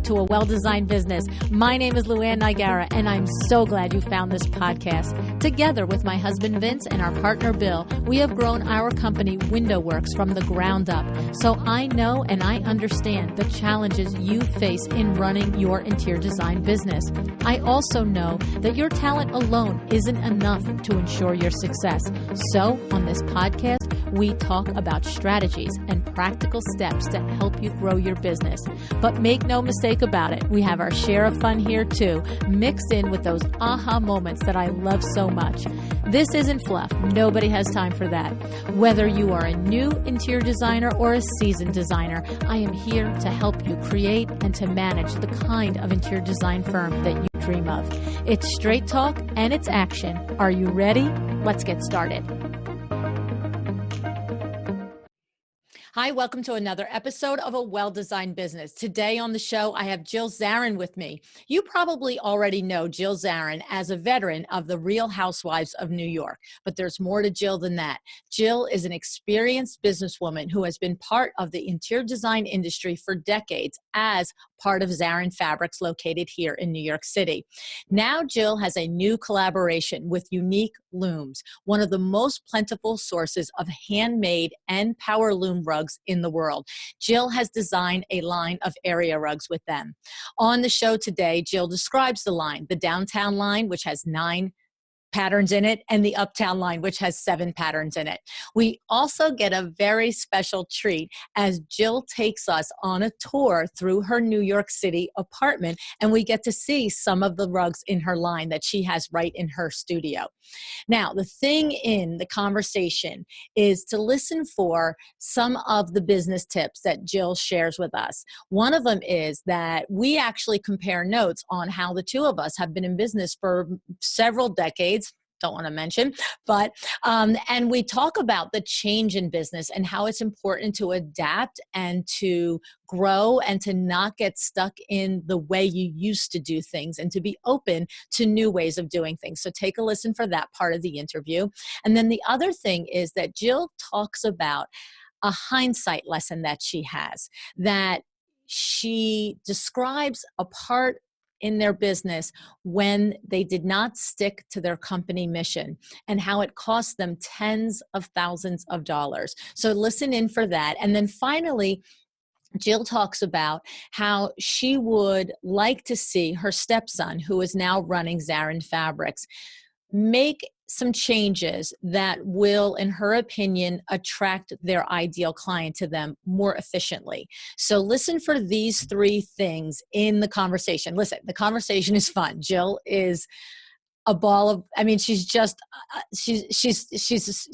to A Well-Designed Business. My name is Luann Nigara, and I'm so glad you found this podcast. Together with my husband Vince and our partner Bill, we have grown our company Window Works from the ground up. So I know and I understand the challenges you face in running your interior design business. I also know that your talent alone isn't enough to ensure your success. So on this podcast, we talk about strategies and practical steps to help you grow your business. But make no mistake about it, we have our share of fun here too, mixed in with those aha moments that I love so much. This isn't fluff. Nobody has time for that. Whether you are a new interior designer or a seasoned designer, I am here to help you create and to manage the kind of interior design firm that you dream of. It's straight talk and it's action. Are you ready? Let's get started. Hi, welcome to another episode of A Well-Designed Business. Today on the show, I have Jill Zarin with me. You probably already know Jill Zarin as a veteran of the Real Housewives of New York, but there's more to Jill than that. Jill is an experienced businesswoman who has been part of the interior design industry for decades as part of Zarin Fabrics located here in New York City. Now Jill has a new collaboration with Unique Looms, one of the most plentiful sources of handmade and power loom rugs in the world. Jill has designed a line of area rugs with them. On the show today, Jill describes the line, the downtown line, which has 9 patterns in it, and the uptown line, which has 7 patterns in it. We also get a very special treat as Jill takes us on a tour through her New York City apartment, and we get to see some of the rugs in her line that she has right in her studio. Now, the thing in the conversation is to listen for some of the business tips that Jill shares with us. One of them is that we actually compare notes on how the two of us have been in business for several decades. Don't want to mention, but, and we talk about the change in business and how it's important to adapt and to grow and to not get stuck in the way you used to do things and to be open to new ways of doing things. So take a listen for that part of the interview. And then the other thing is that Jill talks about a hindsight lesson that she has, that she describes a part in their business when they did not stick to their company mission and how it cost them tens of thousands of dollars. So listen in for that. And then finally, Jill talks about how she would like to see her stepson, who is now running Zarin Fabrics, make some changes that will, in her opinion, attract their ideal client to them more efficiently. So listen for these 3 things in the conversation. Listen, the conversation is fun. Jill is a ball of, I mean, she's just, she's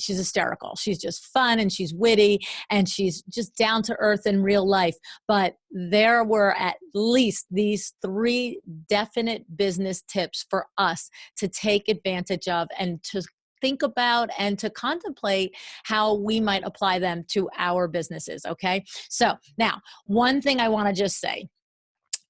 hysterical. She's just fun and she's witty and she's just down to earth in real life. But there were at least these 3 definite business tips for us to take advantage of and to think about and to contemplate how we might apply them to our businesses. Okay. So now, one thing I want to just say,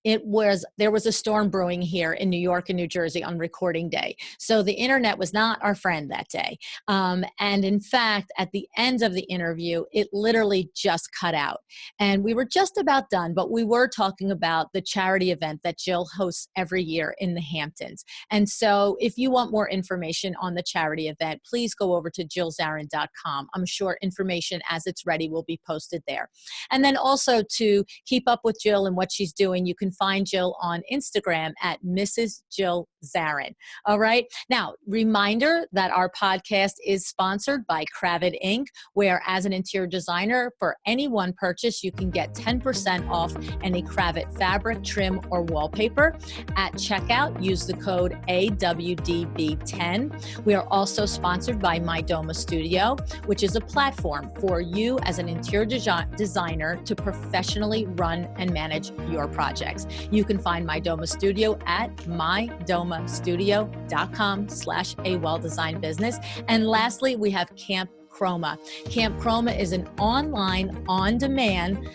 there was a storm brewing here in New York and New Jersey on recording day. So the internet was not our friend that day. And in fact, at the end of the interview, it literally just cut out. And we were just about done, but we were talking about the charity event that Jill hosts every year in the Hamptons. And so if you want more information on the charity event, please go over to jillzarin.com. I'm sure information as it's ready will be posted there. And then also to keep up with Jill and what she's doing, you can find Jill on Instagram at Mrs. Jill Zarin. All right. Now, reminder that our podcast is sponsored by Cravat Inc., where as an interior designer, for any one purchase, you can get 10% off any Cravat fabric, trim, or wallpaper. At checkout, use the code AWDB10. We are also sponsored by My Doma Studio, which is a platform for you as an interior designer to professionally run and manage your projects. You can find My Doma Studio at mydomastudio.com/awelldesignedbusiness. And lastly, we have Camp Chroma. Camp Chroma is an online, on-demand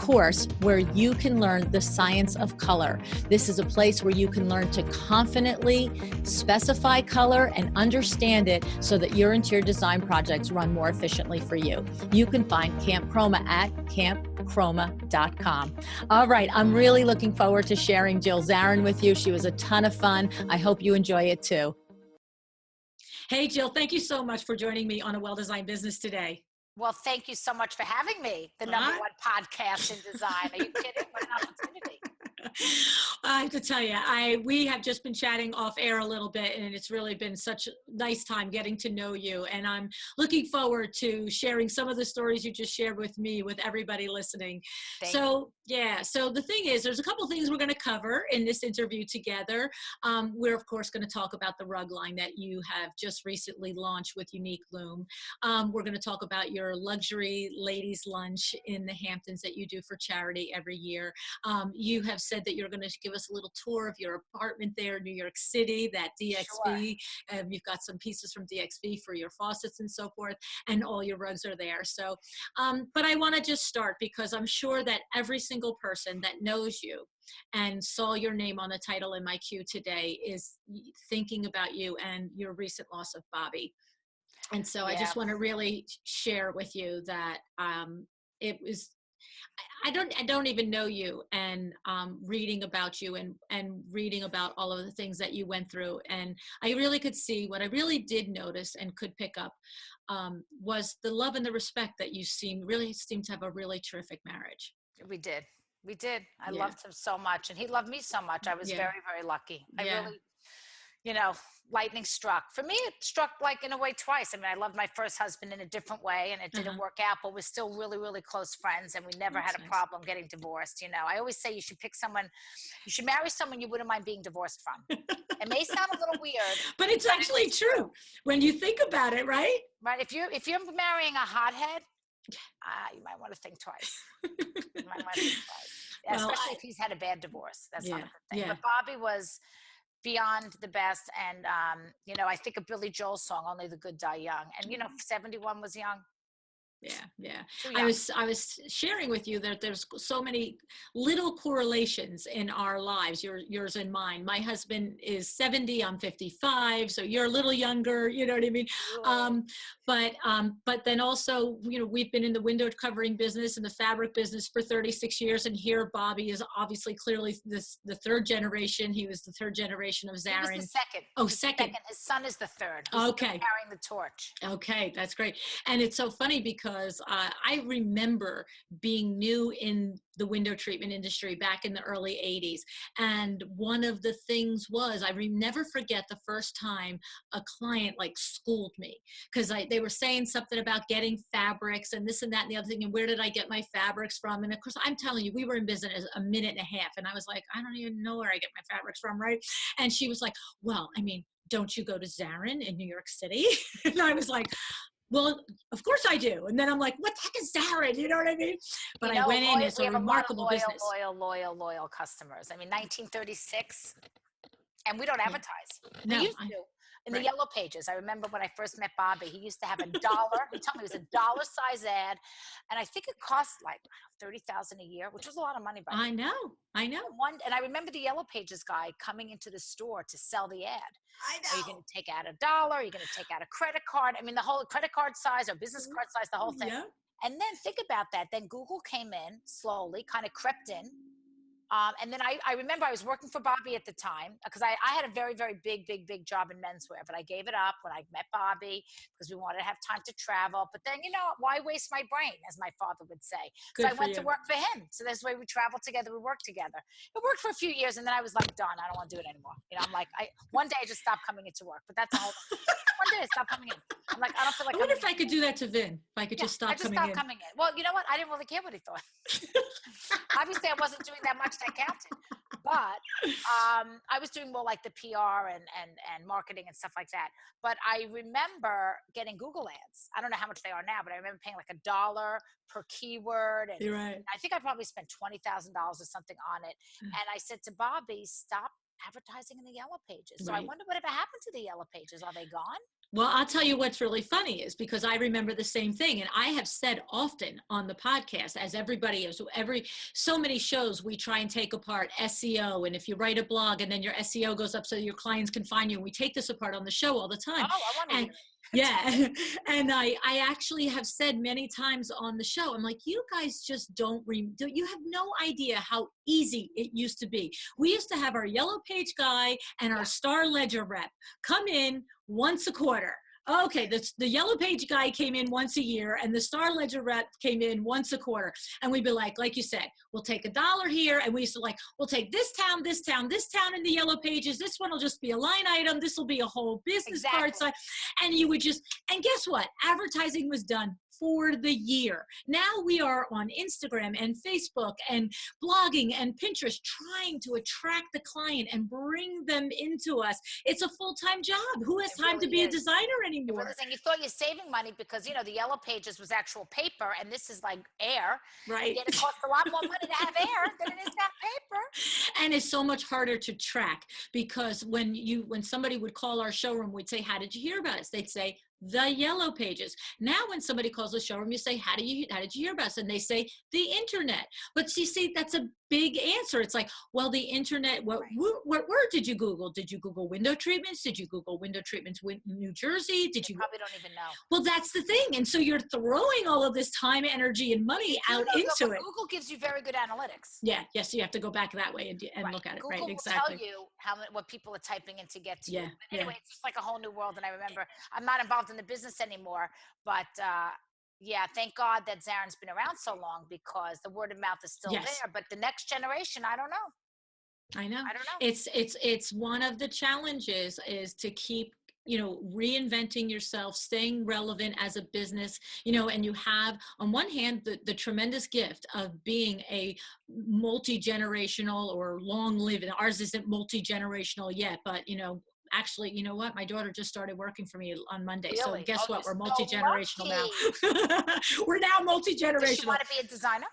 course where you can learn the science of color. This is a place where you can learn to confidently specify color and understand it so that your interior design projects run more efficiently for you. You can find Camp Chroma at campchroma.com. All right, I'm really looking forward to sharing Jill Zarin with you. She was a ton of fun. I hope you enjoy it too. Hey, Jill, thank you so much for joining me on A Well-Designed Business today. Well, thank you so much for having me, the #1 podcast in design. Are you kidding? What an opportunity. I have to tell you, we have just been chatting off air a little bit, and it's really been such a nice time getting to know you. And I'm looking forward to sharing some of the stories you just shared with me, with everybody listening. Thank you. So the thing is, there's a couple things we're going to cover in this interview together. We're, of course, going to talk about the rug line that you have just recently launched with Unique Loom. We're going to talk about your luxury ladies lunch in the Hamptons that you do for charity every year. You have said that you're going to give us a little tour of your apartment there in New York City, that DXB. Sure. You've got some pieces from DXB for your faucets and so forth, and all your rugs are there. So, but I want to just start because I'm sure that every single person that knows you and saw your name on the title in my queue today is thinking about you and your recent loss of Bobby. And so I just want to really share with you that it was, I don't even know you, and reading about you and reading about all of the things that you went through. And I really could see what I really did notice and could pick up was the love and the respect that you really seemed to have a really terrific marriage. We did. I loved him so much, and he loved me so much. I was very, very lucky. I really, lightning struck. For me, it struck like in a way twice. I mean, I loved my first husband in a different way, and it didn't work out, but we're still really, really close friends, and we never had a problem getting divorced. I always say you should marry someone you wouldn't mind being divorced from. It may sound a little weird, but it's actually true when you think about it, right? Right. If you're marrying a hothead, you might want to think twice. Especially if he's had a bad divorce. That's not a good thing. Yeah. But Bobby was beyond the best. And, I think of Billy Joel's song, Only the Good Die Young. And, 71 was young. Yeah. I was sharing with you that there's so many little correlations in our lives, yours and mine. My husband is 70, I'm 55, so you're a little younger, you know what I mean? But then also, we've been in the window covering business and the fabric business for 36 years, and here Bobby is obviously clearly the third generation. He was the third generation of Zarin. He was the second. Oh, second. His son is the third. Okay. Carrying the torch. Okay, that's great. And it's so funny because I remember being new in the window treatment industry back in the early 80s. And one of the things was, never forget the first time a client schooled me, because they were saying something about getting fabrics and this and that and the other thing. And where did I get my fabrics from? And of course, I'm telling you, we were in business a minute and a half. And I was like, I don't even know where I get my fabrics from, right? And she was like, well, I mean, don't you go to Zarin in New York City? And I was like, well, of course I do. And then I'm like, what the heck is Zarin? You know what I mean? But I went in, it's a remarkable business. Loyal customers. I mean, 1936, and we don't advertise. No, we used to. In the yellow pages. I remember when I first met Bobby, he used to have $1. He told me it was $1 size ad. And I think it cost like $30,000 a year, which was a lot of money. I know. And I remember the yellow pages guy coming into the store to sell the ad. I know. Are you going to take out $1? Are you going to take out a credit card? I mean, the whole credit card size or business card size, the whole thing. Yeah. And then think about that. Then Google came in slowly, kind of crept in. And then I remember I was working for Bobby at the time because I had a very, very big job in menswear, but I gave it up when I met Bobby because we wanted to have time to travel. But then, why waste my brain, as my father would say? So I went to work for him. So this way we traveled together, we worked together. It worked for a few years, and then I was like, done. I don't want to do it anymore. I'm like, one day I just stopped coming into work, but that's all. One day I stopped coming in. I'm like, I don't feel like. I wonder if I could do that to Vin. If I could just stop coming in. I just stopped coming in. Well, you know what? I didn't really care what he thought. Obviously, I wasn't doing that much that counted. But I was doing more like the PR and marketing and stuff like that. But I remember getting Google ads. I don't know how much they are now, but I remember paying like $1 per keyword. And You're right. I think I probably spent $20,000 or something on it. And I said to Bobby, stop advertising in the yellow pages. So I wonder whatever happened to the yellow pages. Are they gone? Well, I'll tell you what's really funny is because I remember the same thing. And I have said often on the podcast, as everybody is, so many shows, we try and take apart SEO. And if you write a blog and then your SEO goes up so your clients can find you, and we take this apart on the show all the time. Oh, I want to And hear it. yeah. And I actually have said many times on the show, I'm like, you guys just you have no idea how easy it used to be. We used to have our yellow page guy and our Yeah. star ledger rep come in once a quarter. Okay, the yellow page guy came in once a year and the star ledger rep came in once a quarter. And we'd be like you said, we'll take $1 here. And we used to we'll take this town in the yellow pages. This one will just be a line item. This will be a whole business card side. And you would and guess what? Advertising was done for the year. Now we are on Instagram and Facebook and blogging and Pinterest trying to attract the client and bring them into us. It's a full-time job. Who has time to be a designer anymore? And you thought you're saving money because, the yellow pages was actual paper and this is like air. Right. Yet it costs a lot more money to have air than it is to have paper. And it's so much harder to track because when somebody would call our showroom, we'd say, how did you hear about us? They'd say, the yellow pages. Now, when somebody calls the showroom, you say, how did you hear about us? And they say, the internet. But you see, that's a big answer. It's like, well, the internet, what word did you Google? Did you Google window treatments? Did you Google window treatments in New Jersey? Did you probably don't even know. Well, that's the thing. And so you're throwing all of this time, energy, and money out into it. Google gives you very good analytics. Yeah. Yes. You have to go back that way and look at it. Google right. Will exactly. tell you what people are typing in to get to you. But anyway, it's just like a whole new world. And I remember I'm not involved in the business anymore, but thank God that Zarin's been around so long because the word of mouth is still there. But the next generation, I don't know. I don't know. It's one of the challenges is to keep reinventing yourself, staying relevant as a business, and you have on one hand the tremendous gift of being a multi-generational or long living. Ours isn't multi-generational yet, but actually, you know what? My daughter just started working for me on Monday. Really? So guess what? We're So multi-generational now. We're now multi-generational. Does she want to be a designer?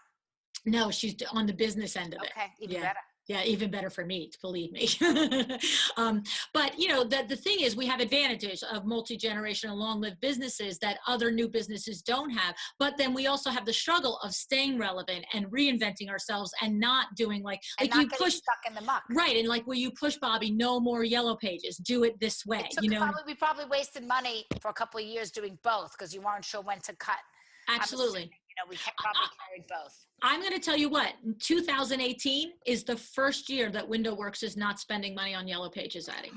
No, she's on the business end of it. Okay, even better. Yeah, even better for me, believe me. But the thing is, we have advantages of multi-generational long-lived businesses that other new businesses don't have. But then we also have the struggle of staying relevant and reinventing ourselves and not doing like you push stuck in the muck. Right, and like where you push Bobby, no more yellow pages. Do it this way. We probably wasted money for a couple of years doing both because you weren't sure when to cut. Absolutely. We probably carried both. I'm going to tell you what, 2018 is the first year that WindowWorks is not spending money on yellow pages adding.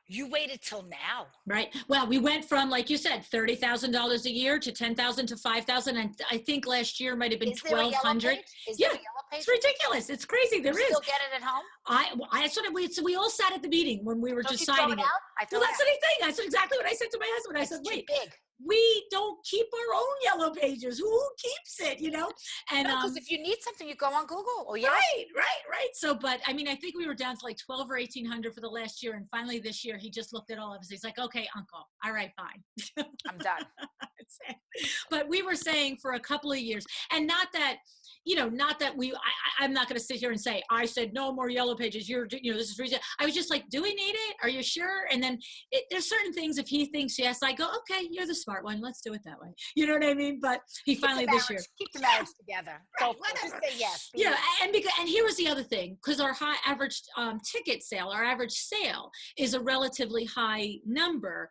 You waited till now. Right. Well, we went from, like you said, $30,000 a year to $10,000 to $5,000. And I think last year might have been $1,200. Is there a yellow page? It's ridiculous. It's crazy. There is. Still get it at home? So we all sat at the meeting when we were deciding it. Well, that's the thing. That's exactly what I said to my husband. I said, wait. Big. We don't keep our own yellow pages. Who keeps it, And because if you need something, you go on Google. Or Right. So, but I mean, I think we were down to like 12 or 1,800 for the last year. And finally this year, he just looked at all of us. He's like, okay, uncle. All right, fine. I'm done. But we were saying for a couple of years, and not that I'm not going to sit here and say, I said, no more yellow pages. This is reason. I was just like, do we need it? Are you sure? And then there's certain things, if he thinks yes, I go, okay, you're the smart one. Let's do it that way. You know what I mean? But he finally this year. Keep the marriage together. Right, just say yes. Yeah. And here was the other thing, because our high average ticket sale, our average sale is a relatively high number.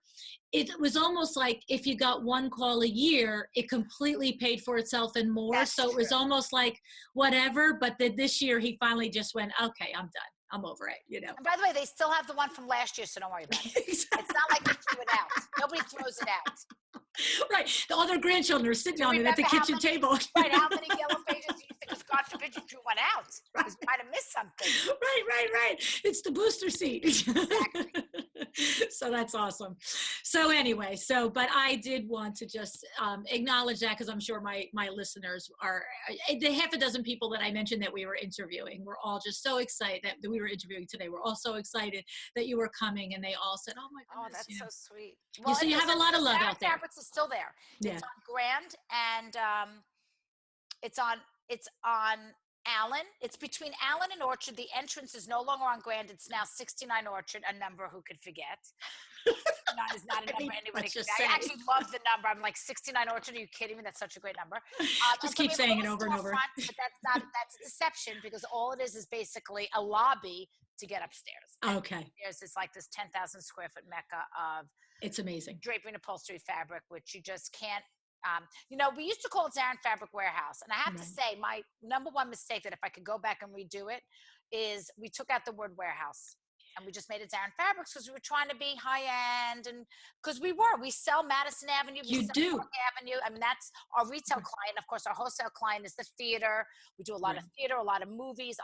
It was almost like if you got one call a year, it completely paid for itself and more. That's so it was almost like whatever. But this year he finally just went, okay, I'm done. I'm over it, And by the way, they still have the one from last year, so don't worry about it. Exactly. It's not like they threw it out. Nobody throws it out. Right. The other grandchildren are sitting on it at the kitchen table. Right. How many yellow pages do you think? Because God forbid you threw one out. Because you might have missed something. Right. It's the booster seat. Exactly. So that's awesome. So anyway, but I did want to just acknowledge that, because I'm sure my listeners are, the half a dozen people that I mentioned that we were interviewing, we're all just so excited that we were interviewing today. We're all so excited that you were coming, and they all said, oh my goodness. Oh, that's so sweet. Well, so you have a lot of love out there. Fabrics is still there. Yeah. It's on Grand and it's on Allen. It's between Allen and Orchard. The entrance is no longer on Grand. It's now 69 Orchard, a number who could forget. Is not a number anybody Let's can just say. say. I actually love the number. I'm like 69 Orchard. Are you kidding me? That's such a great number. Just And so keep we have a saying it little over and over. storefront, but that's a deception because all it is basically a lobby to get upstairs. And Okay. upstairs is like this 10,000 square foot mecca of It's amazing. drapery and upholstery fabric, which you just can't. We used to call it Zarin Fabric Warehouse, and I have to say, my number one mistake that if I could go back and redo it is we took out the word warehouse and we just made it Zarin Fabrics because we were trying to be high end, and because we sell Madison Avenue, we You sell do. Park Avenue. I mean, that's our retail client. Of course, our wholesale client is the theater. We do a lot of theater, a lot of movies,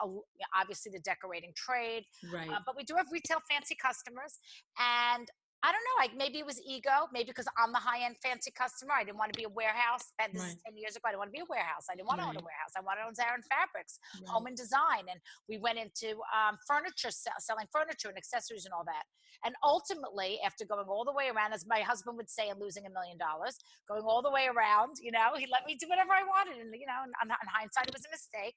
obviously the decorating trade, Right. but we do have retail fancy customers. And I don't know, maybe it was ego, maybe because I'm the high-end fancy customer. I didn't want to be a warehouse. This is 10 years ago. I didn't want to be a warehouse. I didn't want to own a warehouse. I wanted to own Zarin Fabrics, home and design. And we went into furniture, selling furniture and accessories and all that. And ultimately, after going all the way around, as my husband would say, and losing $1 million, going all the way around, he let me do whatever I wanted. And, in hindsight, it was a mistake.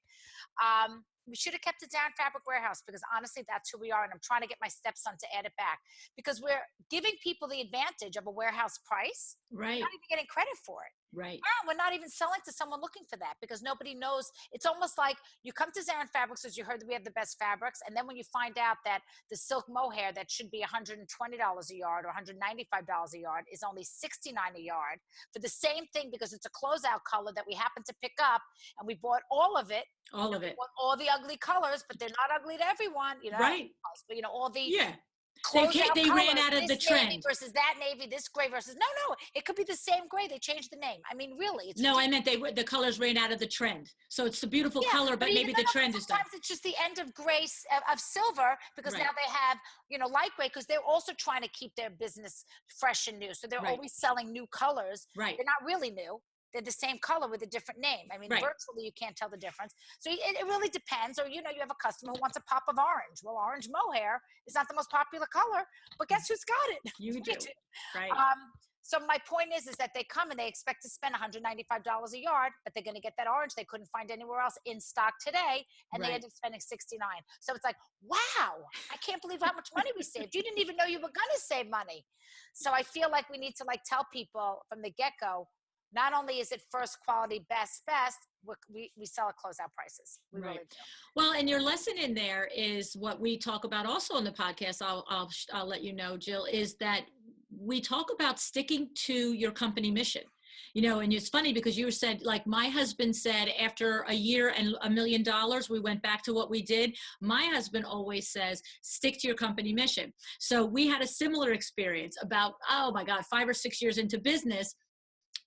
We should have kept it Zarin Fabric Warehouse because honestly, that's who we are. And I'm trying to get my stepson to add it back because we're giving people the advantage of a warehouse price. Right. We're not even getting credit for it. Right. We're not even selling to someone looking for that because nobody knows. It's almost like you come to Zarin Fabrics because you heard that we have the best fabrics. And then when you find out that the silk mohair that should be $120 a yard or $195 a yard is only $69 a yard for the same thing because it's a closeout color that we happen to pick up and we bought all of it. All of it. All the ugly colors, but they're not ugly to everyone, Right. But all the they ran out of the trend. Navy versus that navy, this gray versus no, it could be the same gray. They changed the name. I mean, really, it's no. I meant the colors ran out of the trend. So it's a beautiful color, but maybe the trend is done. Sometimes it's just the end of gray of silver because now they have light gray because they're also trying to keep their business fresh and new. So they're always selling new colors. Right. They're not really new. They're the same color with a different name. I mean, virtually you can't tell the difference. So it really depends. Or, you have a customer who wants a pop of orange. Well, orange mohair is not the most popular color, but guess who's got it? You do. Right. So my point is that they come and they expect to spend $195 a yard, but they're going to get that orange they couldn't find anywhere else in stock today, and they end up spending $69. So it's like, wow, I can't believe how much money we saved. You didn't even know you were going to save money. So I feel like we need to tell people from the get-go, not only is it first quality, best, we sell at closeout prices. We really do. Well, and your lesson in there is what we talk about also on the podcast. I'll let you know, Jill, is that we talk about sticking to your company mission. And it's funny because you said, like my husband said, after a year and $1 million, we went back to what we did. My husband always says, stick to your company mission. So we had a similar experience about, 5 or 6 years into business.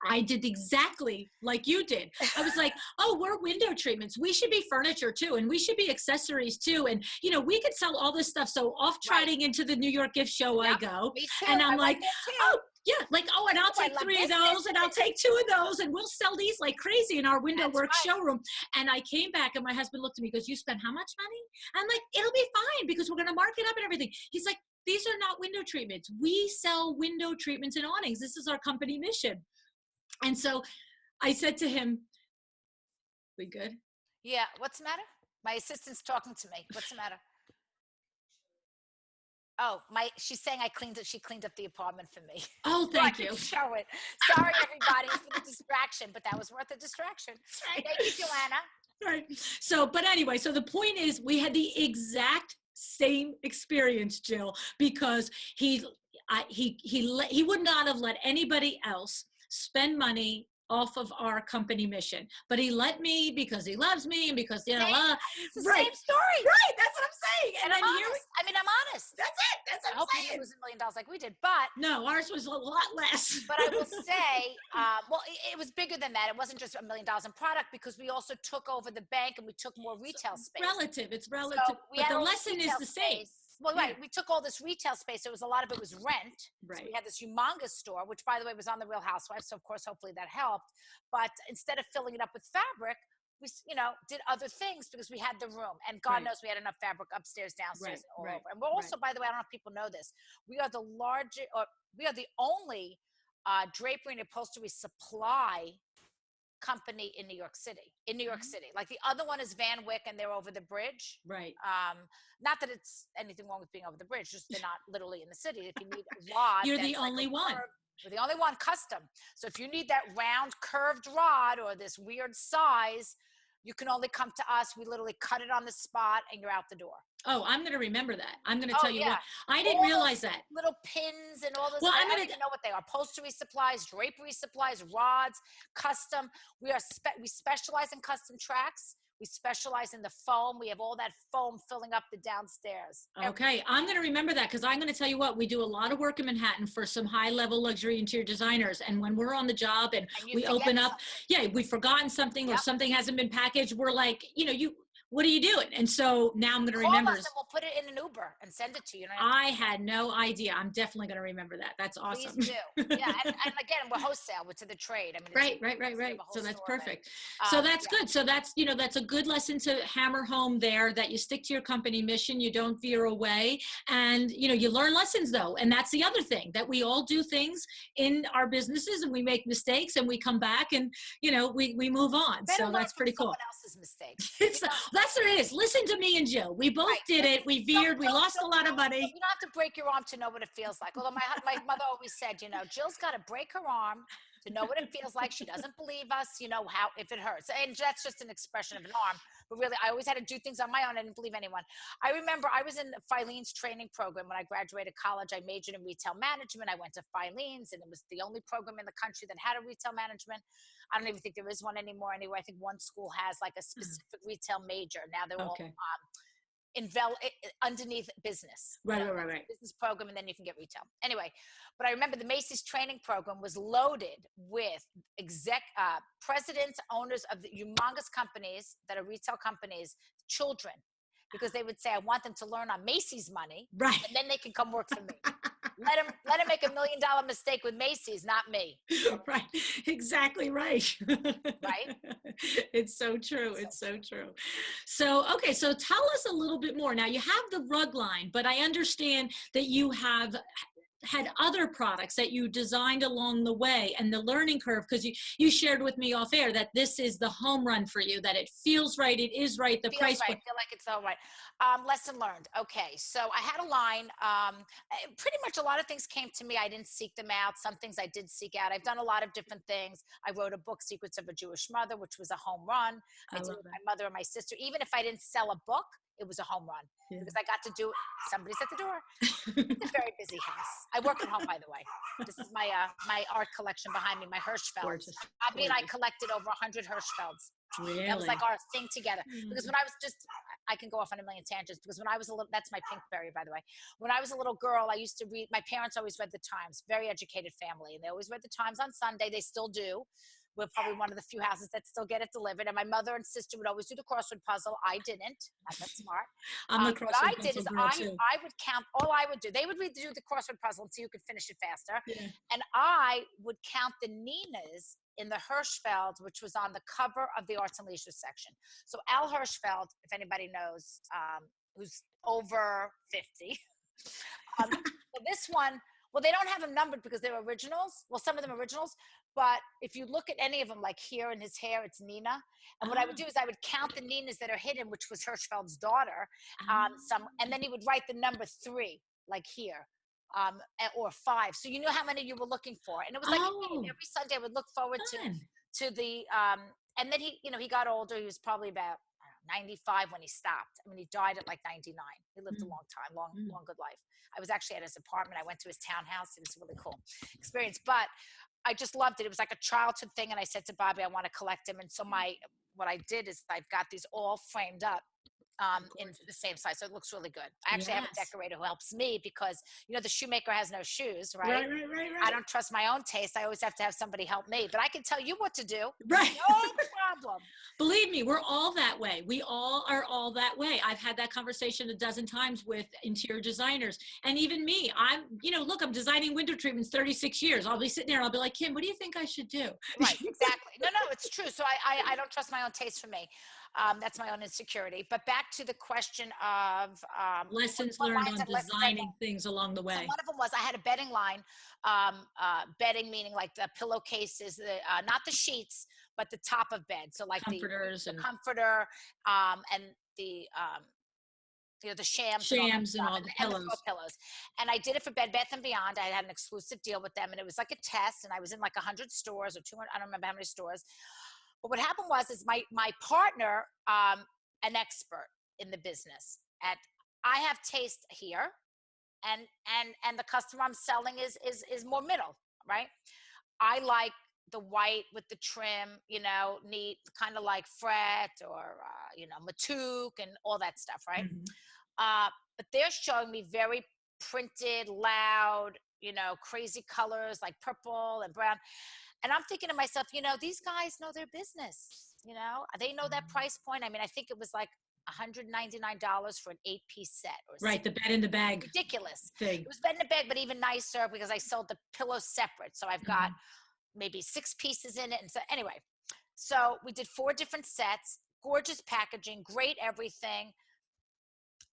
I did exactly like you did. I was like, we're window treatments. We should be furniture too. And we should be accessories too. And, we could sell all this stuff. So off trotting into the New York gift show I go. Me too. And I'm like, and I'll take 3 of those and I'll take 2 of those and we'll sell these like crazy in our window work showroom. And I came back and my husband looked at me and goes, you spent how much money? I'm like, it'll be fine because we're going to mark it up and everything. He's like, these are not window treatments. We sell window treatments and awnings. This is our company mission. And so I said to him, we good? Yeah. What's the matter? My assistant's talking to me. What's the matter? She's saying she cleaned up the apartment for me. Oh, thank you. Show it. Sorry, everybody, for the distraction, but that was worth a distraction. Thank you, Joanna. Right. So, but anyway, so the point is we had the exact same experience, Jill, because he would not have let anybody else spend money off of our company mission, but he let me because he loves me and because it's the same story. Right, that's what I'm saying. And I'm honest. I'm honest. That's it. That's what I'm saying. I hope you didn't lose $1 million like we did, but no, ours was a lot less. But I will say, it was bigger than that. It wasn't just $1 million in product because we also took over the bank and we took more retail space. It's relative, so but the lesson is the same. Well, we took all this retail space. A lot of it was rent. Right. So we had this humongous store, which, by the way, was on the Real Housewives. So, of course, hopefully that helped. But instead of filling it up with fabric, we, did other things because we had the room. And God knows we had enough fabric upstairs, downstairs, and all over. And we're also, by the way, I don't know if people know this, we are the only drapery and upholstery supply company in New York City. Like the other one is Van Wyck and they're over the bridge. Right. Not that it's anything wrong with being over the bridge, just they're not literally in the city. If you need a rod, You're the that's like only a one. curved, we're the only one custom. So if you need that round curved rod or this weird size, you can only come to us. We literally cut it on the spot and you're out the door. Oh, I'm going to remember that. I'm going to Oh tell you yeah. what. I didn't All realize those that. little pins and all those. Well, I I'm don't going to even know what they are. Upholstery supplies, drapery supplies, rods, custom. We specialize in custom tracks. We specialize in the foam. We have all that foam filling up the downstairs. Okay, I'm going to remember that because I'm going to tell you what, we do a lot of work in Manhattan for some high-level luxury interior designers. And when we're on the job and you we forget open up, something. yeah, we've forgotten something or Yep. something hasn't been packaged, we're like, what are you doing? And so now I'm going to Call remember. us and we'll put it in an Uber and send it to you. I had no idea. I'm definitely going to remember that. That's awesome. Please do. Yeah. And again, we're wholesale. We're to the trade. I mean, Right. So that's perfect. And, so that's good. So that's, that's a good lesson to hammer home there, that you stick to your company mission, you don't veer away, and, you learn lessons though. And that's the other thing, that we all do things in our businesses and we make mistakes and we come back and, we move on. Better So that's pretty cool. Someone else's mistakes. That's what it is. Listen to me and Jill. We both did it. We veered. We lost a lot of money. You don't have to break your arm to know what it feels like. Although my mother always said, Jill's got to break her arm to know what it feels like. She doesn't believe us, how if it hurts. And that's just an expression of an arm. But really, I always had to do things on my own. I didn't believe anyone. I remember I was in Filene's training program when I graduated college. I majored in retail management. I went to Filene's, and it was the only program in the country that had a retail management. I don't even think there is one anymore anyway. I think one school has like a specific retail major. Now they're all underneath business. Right. Business program, and then you can get retail. Anyway, but I remember the Macy's training program was loaded with presidents, owners of the humongous companies that are retail companies, children, because they would say, I want them to learn on Macy's money, right, and then they can come work for me. Let him make $1 million mistake with Macy's, not me. Right. Exactly right. Right. It's so true. It's so true. So, okay. So tell us a little bit more. Now you have the rug line, but I understand that you have had other products that you designed along the way, and the learning curve, because you shared with me off air that this is the home run for you, that it feels right, it is right, the price right. I feel like it's all right. Lesson learned. Okay, so I had a line. Pretty much a lot of things came to me. I didn't seek them out. Some things I did seek out. I've done a lot of different things. I wrote a book, Secrets of a Jewish Mother, which was a home run. I did it with my mother and my sister. Even if I didn't sell a book, it was a home run because I got to do it. Somebody's at the door. It's a very busy house. I work at home, by the way. This is my my art collection behind me, my Hirschfelds. Abby and I collected over 100 Hirschfelds. Really? That was like our thing together. Because when I was I can go off on a million tangents, because when I was a little, that's my Pinkberry, by the way. When I was a little girl, I used to read, my parents always read the Times, very educated family. And they always read the Times on Sunday. They still do. We're probably one of the few houses that still get it delivered. And my mother and sister would always do the crossword puzzle. I didn't. Not that smart. I'm the crossword puzzle girl too. I would count. All I would do, they would do the crossword puzzle until you could finish it faster. Yeah. And I would count the Ninas in the Hirschfeld, which was on the cover of the Arts and Leisure section. So Al Hirschfeld, if anybody knows, who's over 50. So this one, well, they don't have them numbered because they're originals. Well, some of them are originals. But if you look at any of them, like here in his hair, it's Nina. And what I would do is I would count the Ninas that are hidden, which was Hirschfeld's daughter. And then he would write the number 3, like here, or 5. So you knew how many you were looking for. And it was like every Sunday I would look forward to the, and then he got older. He was probably about 95 when he stopped. I mean, he died at like 99. He lived a long time, long, good life. I was actually at his apartment. I went to his townhouse. It was a really cool experience, but I just loved it. It was like a childhood thing. And I said to Bobby, I want to collect them. And so what I did is I've got these all framed up in the same size. So it looks really good. I actually have a decorator who helps me because, the shoemaker has no shoes, right? Right. I don't trust my own taste. I always have to have somebody help me, but I can tell you what to do. Right. No problem. Believe me, we're all that way. We all are all that way. I've had that conversation a dozen times with interior designers, and even me. I'm designing window treatments 36 years. I'll be sitting there and I'll be like, Kim, what do you think I should do? Right, exactly. No, it's true. So I don't trust my own taste for me. That's my own insecurity. But back to the question of lessons learned on designing things along the way. So one of them was I had a bedding line, bedding meaning like the pillowcases, not the sheets, but the top of bed. So like Comforters the and comforter, and the, the shams and all that shams and stuff, all the and the throw pillows. pillows. And I did it for Bed Bath and Beyond. I had an exclusive deal with them, and it was like a test. And I was in like 100 stores or 200. I don't remember how many stores. But what happened was, is my partner, an expert in the business. At I have taste here, and the customer I'm selling is more middle, right? I like the white with the trim, neat, kind of like fret or matuk and all that stuff, right? Mhm. But they're showing me very printed, loud, crazy colors like purple and brown. And I'm thinking to myself, these guys know their business. They know that price point. I mean, I think it was like $199 for an 8-piece set or Right, six. the bed in the bag Ridiculous. thing. It was bed in a bag, but even nicer because I sold the pillows separate. So I've got maybe 6 pieces in it. And so anyway, so we did 4 different sets, gorgeous packaging, great everything.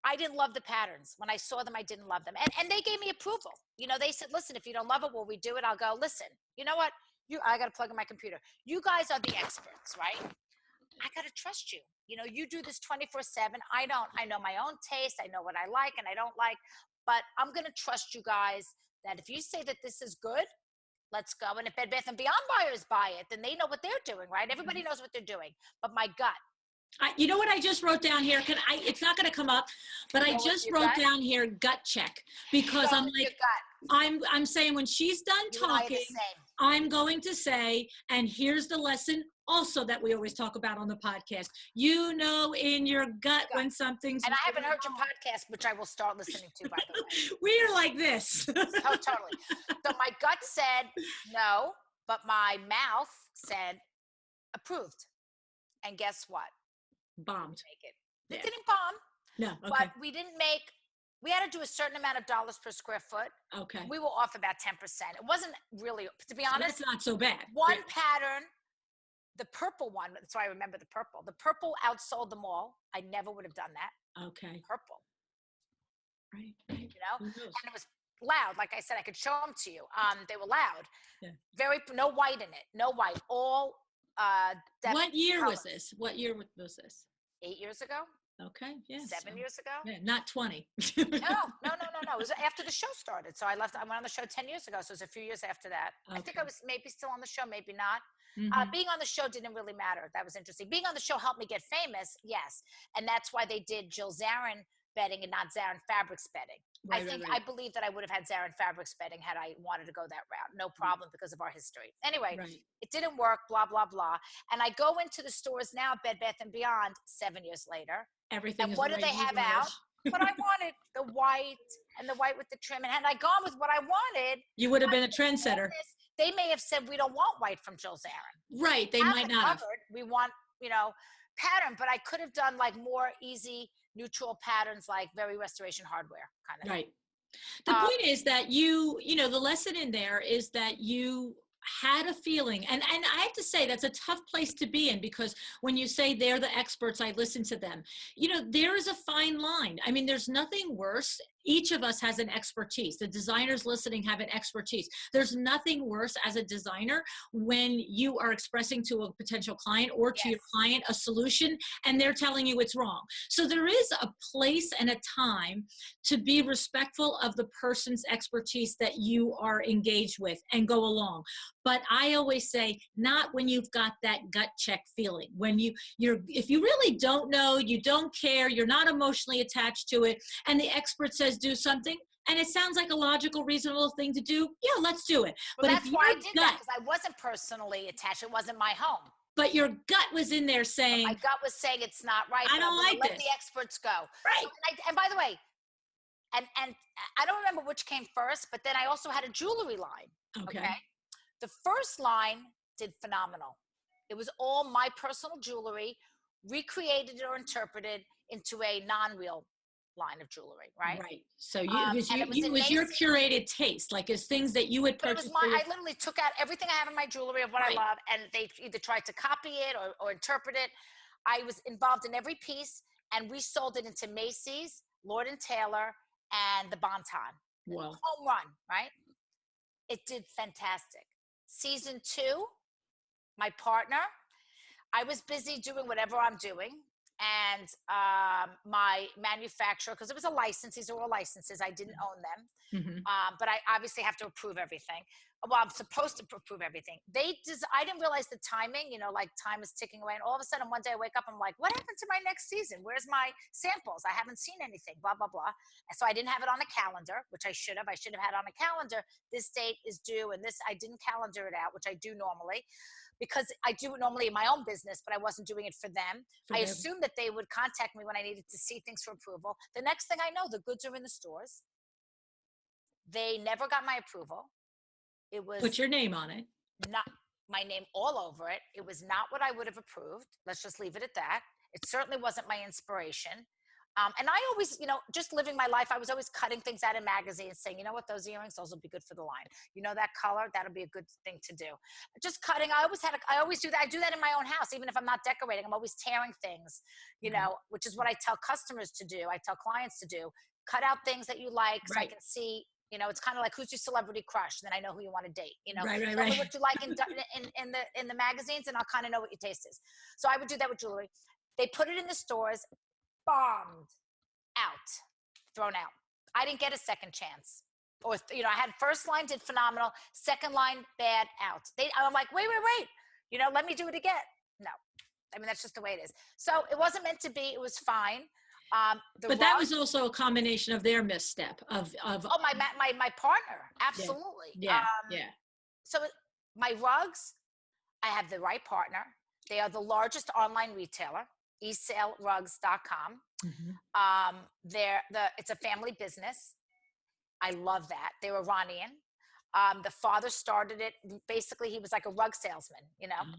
I didn't love the patterns. When I saw them, I didn't love them. And they gave me approval. They said, listen, if you don't love it, we'll redo it. I'll go, listen, you know what? I got to plug in my computer. You guys are the experts, right? I got to trust you. You do this 24/7. I don't. I know my own taste. I know what I like and I don't like. But I'm going to trust you guys that if you say that this is good, let's go. And if Bed Bath & Beyond buyers buy it, then they know what they're doing, right? Everybody knows what they're doing. But my gut. You know what I just wrote down here? It's not going to come up, but I just wrote down here gut check because I'm like, I'm saying when she's done talking, I'm going to say, and here's the lesson also that we always talk about on the podcast. In your gut when something's. And I haven't heard your podcast, which I will start listening to, by the way. We are like this. Oh, totally. So my gut said no, but my mouth said approved. And guess what? Bombed. It didn't bomb. No, okay. But we had to do a certain amount of dollars per square foot. Okay. We were off about 10%. It wasn't really, to be honest. That's not so bad. One pattern, the purple one, so I remember the purple. The purple outsold them all. I never would have done that. Okay. Purple. Right. And it was loud. Like I said, I could show them to you. They were loud. Yeah. No white in it. No white. All what year was this? What year was this? 8 years ago. Okay. Yeah. 7 years ago. Yeah, not 20. No. It was after the show started. So I went on the show 10 years ago. So it was a few years after that. Okay. I think I was maybe still on the show, maybe not. Mm-hmm. Being on the show didn't really matter. That was interesting. Being on the show helped me get famous. Yes. And that's why they did Jill Zarin bedding and not Zarin Fabrics bedding. Right, I believe that I would have had Zarin Fabrics bedding had I wanted to go that route. No problem because of our history. Anyway, It didn't work, blah, blah, blah. And I go into the stores now, Bed Bath & Beyond, 7 years later. Everything and what do they have out? What I wanted, the white and the white with the trim. And had I gone with what I wanted, you would have been a trendsetter. They may have said, we don't want white from Jill Zarin. Right. They might not have. We want, pattern, but I could have done like more easy, neutral patterns, like very Restoration Hardware kind of. Right. The point is that the lesson in there is that you had a feeling, and I have to say that's a tough place to be in, because when you say they're the experts, I listen to them. There is a fine line. I mean, there's nothing worse. Each of us has an expertise. The designers listening have an expertise. There's nothing worse as a designer when you are expressing to a potential client or to your client a solution and they're telling you it's wrong. So there is a place and a time to be respectful of the person's expertise that you are engaged with and go along. But I always say, not when you've got that gut check feeling. When if you really don't know, you don't care, you're not emotionally attached to it, and the expert says do something, and it sounds like a logical, reasonable thing to do, yeah, let's do it. Well, but that's why I did that, because I wasn't personally attached. It wasn't my home. But your gut was in there saying, my gut was saying it's not right. I don't like this. Let the experts go. Right. So, and by the way, and I don't remember which came first, but then I also had a jewelry line. Okay. The first line did phenomenal. It was all my personal jewelry, recreated or interpreted into a non-real line of jewelry, right? Right. So it was your curated taste, like as things that you would purchase. I literally took out everything I have in my jewelry of what I love, and they either tried to copy it or interpret it. I was involved in every piece, and we sold it into Macy's, Lord & Taylor, and the Bon-Ton. Wow. Home run, right? It did fantastic. Season 2, my partner, I was busy doing whatever I'm doing. And my manufacturer, because it was a license, these are all licenses, I didn't own them. Mhm. But I obviously have to approve everything. Well, I'm supposed to approve everything. I didn't realize the timing, like time is ticking away. And all of a sudden, one day I wake up, I'm like, what happened to my next season? Where's my samples? I haven't seen anything, blah, blah, blah. And so I didn't have it on a calendar, which I should have. I should have had on a calendar. This date is due, and I didn't calendar it out, which I do normally because I do it normally in my own business, but I wasn't doing it for them. I assumed that they would contact me when I needed to see things for approval. The next thing I know, the goods are in the stores. They never got my approval. It Put was your name on it. not my name all over it. It was not what I would have approved. Let's just leave it at that. It certainly wasn't my inspiration. And I always, just living my life, I was always cutting things out of magazines saying, you know what, those earrings, those will be good for the line. You know, that color, that'll be a good thing to do. Just cutting. I always do that. I do that in my own house. Even if I'm not decorating, I'm always tearing things, which is what I tell customers to do. I tell clients to do. Cut out things that you like so I can see. It's kind of like, who's your celebrity crush? And then I know who you want to date. Right. Tell me what you like in the magazines, and I'll kind of know what your taste is. So I would do that with jewelry. They put it in the stores, bombed, out, thrown out. I didn't get a second chance. Or I had first line did phenomenal, second line bad, out. I'm like, wait. Let me do it again. No, I mean that's just the way it is. So it wasn't meant to be. It was fine. But that was also a combination of their misstep of my partner, absolutely. Yeah. So my rugs, I have the right partner. They are the largest online retailer, esalerugs.com. Mm-hmm. It's a family business. I love that. They're Iranian. The father started it. Basically, he was like a rug salesman,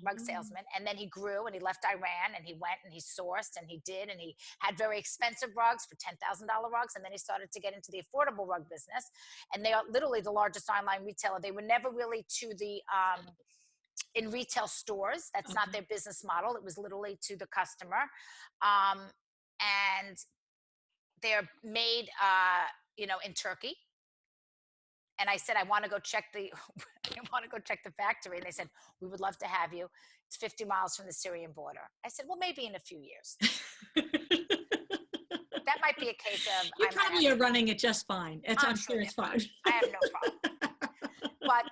rug salesman. And then he grew and he left Iran and he went and he sourced and he did. And he had very expensive rugs for $10,000 rugs. And then he started to get into the affordable rug business. And they are literally the largest online retailer. They were never really to the, in retail stores. That's not their business model. It was literally to the customer. And they're made, in Turkey. And I said, I want to go check the factory. And they said, we would love to have you. It's 50 miles from the Syrian border. I said, well, maybe in a few years. That might be a case of you probably are running it just fine. I'm sure it's fine. I have no problem. But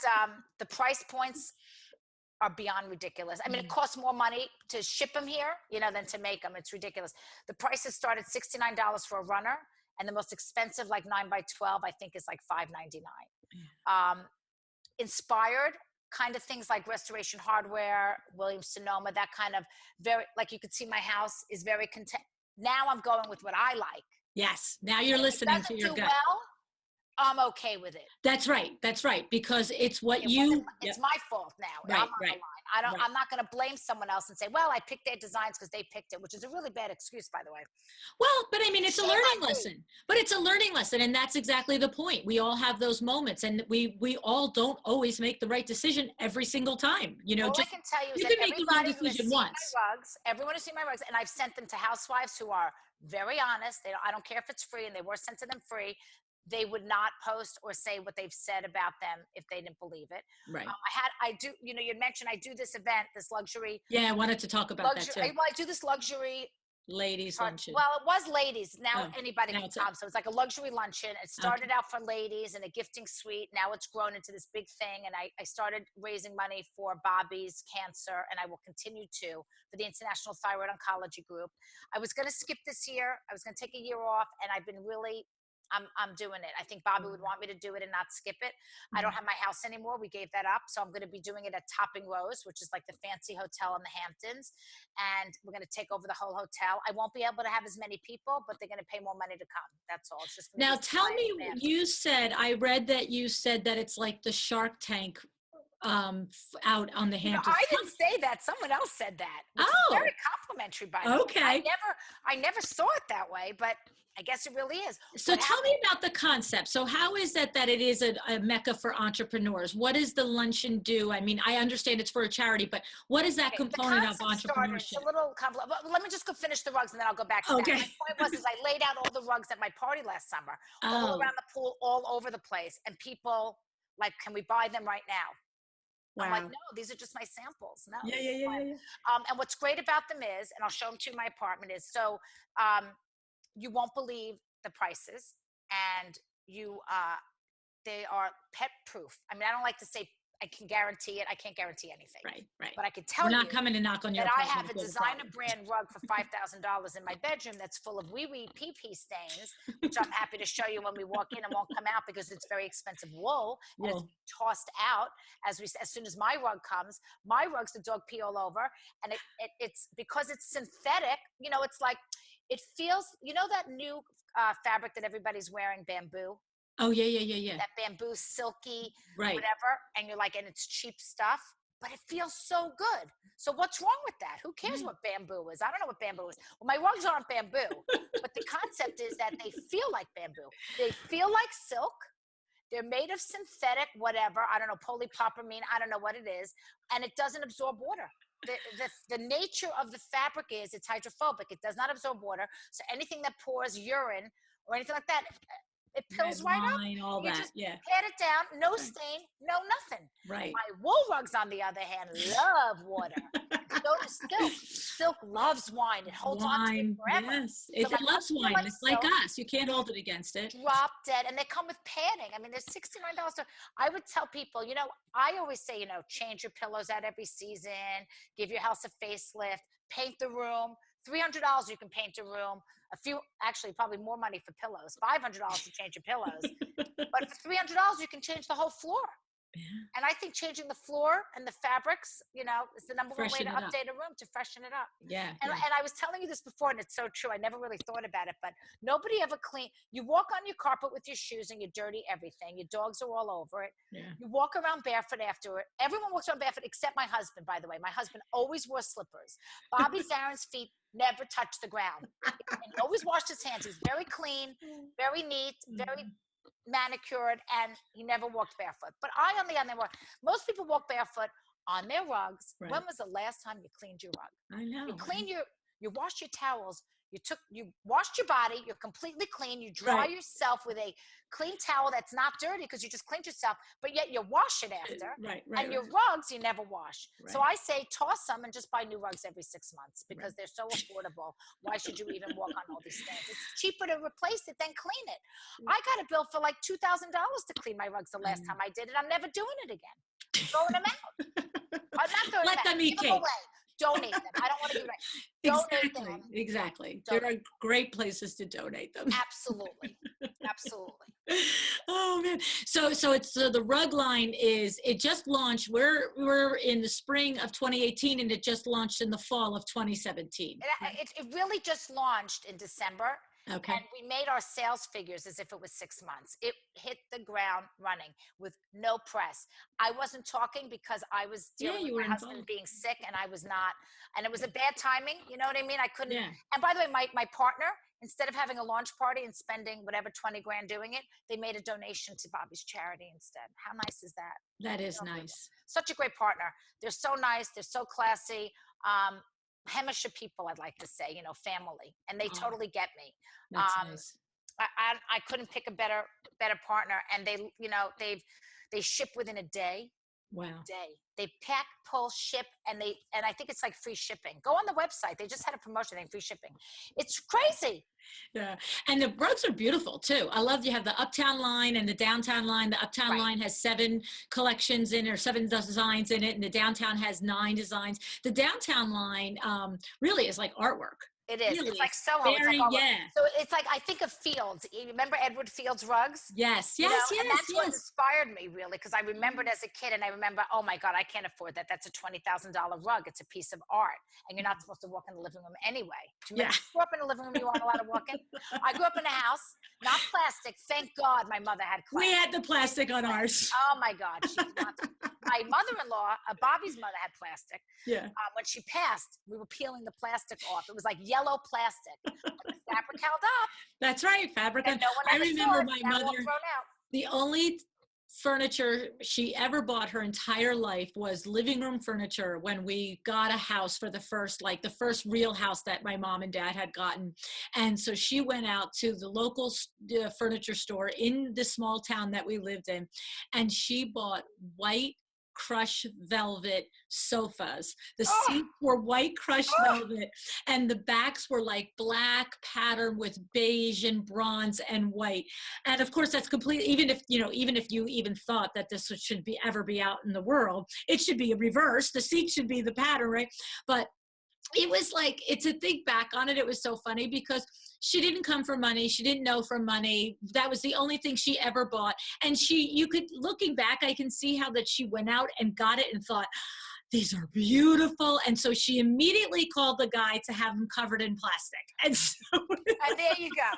the price points are beyond ridiculous. I mean, it costs more money to ship them here, than to make them. It's ridiculous. The prices start at $69 for a runner. And the most expensive, like 9x12, I think is like $5.99. Inspired kind of things like Restoration Hardware, Williams-Sonoma, that kind of very, like you could see my house is very content. Now I'm going with what I like. Yes. Now you're listening to your gut. Well, I'm okay with it. That's right. Because it's what it's my fault now. Right, I'm on the line. I'm not going to blame someone else and say, well, I picked their designs because they picked it, which is a really bad excuse, by the way. Well, but I mean, it's a learning lesson. But it's a learning lesson, and that's exactly the point. We all have those moments, and we all don't always make the right decision every single time. All I can tell you is that everybody who has seen my rugs, everyone has seen my rugs, and I've sent them to housewives who are very honest. I don't care if it's free, and they were sent to them free. They would not post or say what they've said about them if they didn't believe it. Right. You'd mentioned I do this event, this luxury. Yeah, I wanted to talk about that too. I do this luxury. Ladies luncheon. Well, it was ladies. Now anybody can come. So it's like a luxury luncheon. It started out for ladies and a gifting suite. Now it's grown into this big thing. And I started raising money for Bobby's cancer, and I will continue to for the International Thyroid Oncology Group. I was going to skip this year. I was going to take a year off, and I've been really I'm doing it. I think Bobby would want me to do it and not skip it. I don't have my house anymore. We gave that up. So I'm going to be doing it at Topping Rose, which is like the fancy hotel in the Hamptons. And we're going to take over the whole hotel. I won't be able to have as many people, but they're going to pay more money to come. That's all. It's just now tell me, I read that you said that it's like the Shark Tank out on the Hamptons. I didn't say that. Someone else said that. Which is very complimentary by me. Okay. I never saw it that way, but I guess it really is. So tell me about the concept. So how is that it is a mecca for entrepreneurs? What does the luncheon do? I mean, I understand it's for a charity, but what is that component of entrepreneurship? It's a little complicated. Let me just go finish the rugs and then I'll go back to that. My point was I laid out all the rugs at my party last summer, all around the pool, all over the place. And people like, can we buy them right now? I'm like, Wow. no, these are just my samples. No. Yeah, yeah, yeah, yeah, yeah. And what's great about them is, and I'll show them to my apartment, is so um, you won't believe the prices, and they are pet proof. I mean, I don't like to say I can guarantee it. I can't guarantee anything, Right, right. but I can We're tell not you coming to knock on your that I apartment have if a you have a designer problem. brand rug for $5,000 in my bedroom that's full of wee wee pee pee stains, which I'm happy to show you when we walk in and won't come out because it's very expensive wool and it's Well, tossed out as soon as my rug comes. My rug's the dog pee all over, and it's because it's synthetic. You know, it's like it feels. You know that new fabric that everybody's wearing, bamboo, oh yeah, yeah, yeah, yeah. that bamboo silky Right. whatever, and you're like, and it's cheap stuff, but it feels so good. So what's wrong with that? Who cares Right. what bamboo is? I don't know what bamboo is. Well, my rugs aren't bamboo, but the concept is that they feel like bamboo. They feel like silk. They're made of synthetic whatever, I don't know, polypropylene, I don't know what it is, and it doesn't absorb water. The nature of the fabric is it's hydrophobic. It does not absorb water. So anything that pours urine or anything like that, it pills Red right up. wine, all You that. just Yeah. pat it down, no Right. stain, no nothing. Right. My wool rugs, on the other hand, love water. So does silk. Silk loves wine. It holds on to it Wine. forever. Yes. So my It loves rugs feel wine. like It's like silk. us. You can't hold it against it. Drop dead, and they come with padding. I mean, there's $69. I would tell people, I always say, change your pillows out every season, give your house a facelift, paint the room. $300 you can paint a room. Actually, probably more money for pillows. $500 to change your pillows, but for $300 you can change the whole floor. Yeah. And I think changing the floor and the fabrics, is the number one way Freshen to it up. update a room, to freshen it up. Yeah. And, Yeah. and I was telling you this before, and it's so true. I never really thought about it, but nobody ever clean. You walk on your carpet with your shoes and you dirty everything. Your dogs are all over it. Yeah. You walk around barefoot after it. Everyone walks around barefoot except my husband, by the way. My husband always wore slippers. Bobby Zarin's feet never touched the ground. And he always washed his hands. He's very clean, very neat, very manicured, and he never walked barefoot. But I, on the other hand, most people walk barefoot on their rugs. Right. When was the last time you cleaned your rug? I know. You clean you wash your towels. You washed your body. You're completely clean. You dry yourself with a clean towel that's not dirty because you just cleaned yourself, but yet you wash it after. Right. And your rugs you never wash. Right. So I say toss them and just buy new rugs every 6 months because they're so affordable. Why should you even walk on all these things? It's cheaper to replace it than clean it. I got a bill for like $2,000 to clean my rugs the last time I did it. I'm never doing it again. I'm throwing them out. I'm not throwing Let them eat Give cake. them away. Donate them. I don't want to give it away. Donate them. Exactly. Donate. There are great places to donate them. Absolutely. Absolutely. Oh man. So it's the rug line it just launched. We're in the spring of 2018 and it just launched in the fall of 2017. It really just launched in December. Okay. And we made our sales figures as if it was 6 months. It hit the ground running with no press. I wasn't talking because I was dealing with my husband being sick and I was not. And it was a bad timing. You know what I mean? I couldn't. Yeah. And by the way, my partner, instead of having a launch party and spending whatever 20 grand doing it, they made a donation to Bobby's charity instead. How nice is that? That is nice. Such a great partner. They're so nice. They're so classy. Hamisha people, I'd like to say, family, and they totally get me. That's nice. I couldn't pick a better partner, and they ship within a day. Wow. They pack, pull, ship, and I think it's like free shipping. Go on the website. They just had a promotion thing, free shipping. It's crazy. Yeah. And the rugs are beautiful too. I love you have the uptown line and the downtown line. The uptown line has 7 collections in it, or 7 designs in it, and the downtown has 9 designs. The downtown line really is like artwork. It is. Really, it's like Soho. Very, it's like So it's like, I think of Fields. You remember Edward Fields rugs? Yes. And that's what inspired me, really, because I remembered as a kid, and I remember, oh my God, I can't afford that. That's a $20,000 rug. It's a piece of art, and you're not supposed to walk in the living room anyway. Do you grew up in a living room you weren't allowed to walk in? I grew up in a house, not plastic. Thank God my mother had plastic. We had the plastic on ours. Oh my God. My mother-in-law, Bobby's mother, had plastic. Yeah. When she passed, we were peeling the plastic off. It was like yellow plastic. But the fabric held up. That's right, fabric. And no one I ever remember saw it. my Now mother. all thrown out. The only furniture she ever bought her entire life was living room furniture when we got a house for the first real house that my mom and dad had gotten. And so she went out to the local furniture store in the small town that we lived in, and she bought white crushed velvet sofas. The Oh, seats were white crushed velvet, and the backs were like black pattern with beige and bronze and white. And of course, that's completely, even if you even thought that this should be ever be out in the world, it should be a reverse. The seat should be the pattern, right? But it was like, it's a think back on it, it was so funny because she didn't come for money, she didn't know for money, that was the only thing she ever bought. And you could, looking back, I can see how that she went out and got it and thought, these are beautiful. And so she immediately called the guy to have them covered in plastic. And so and there you go.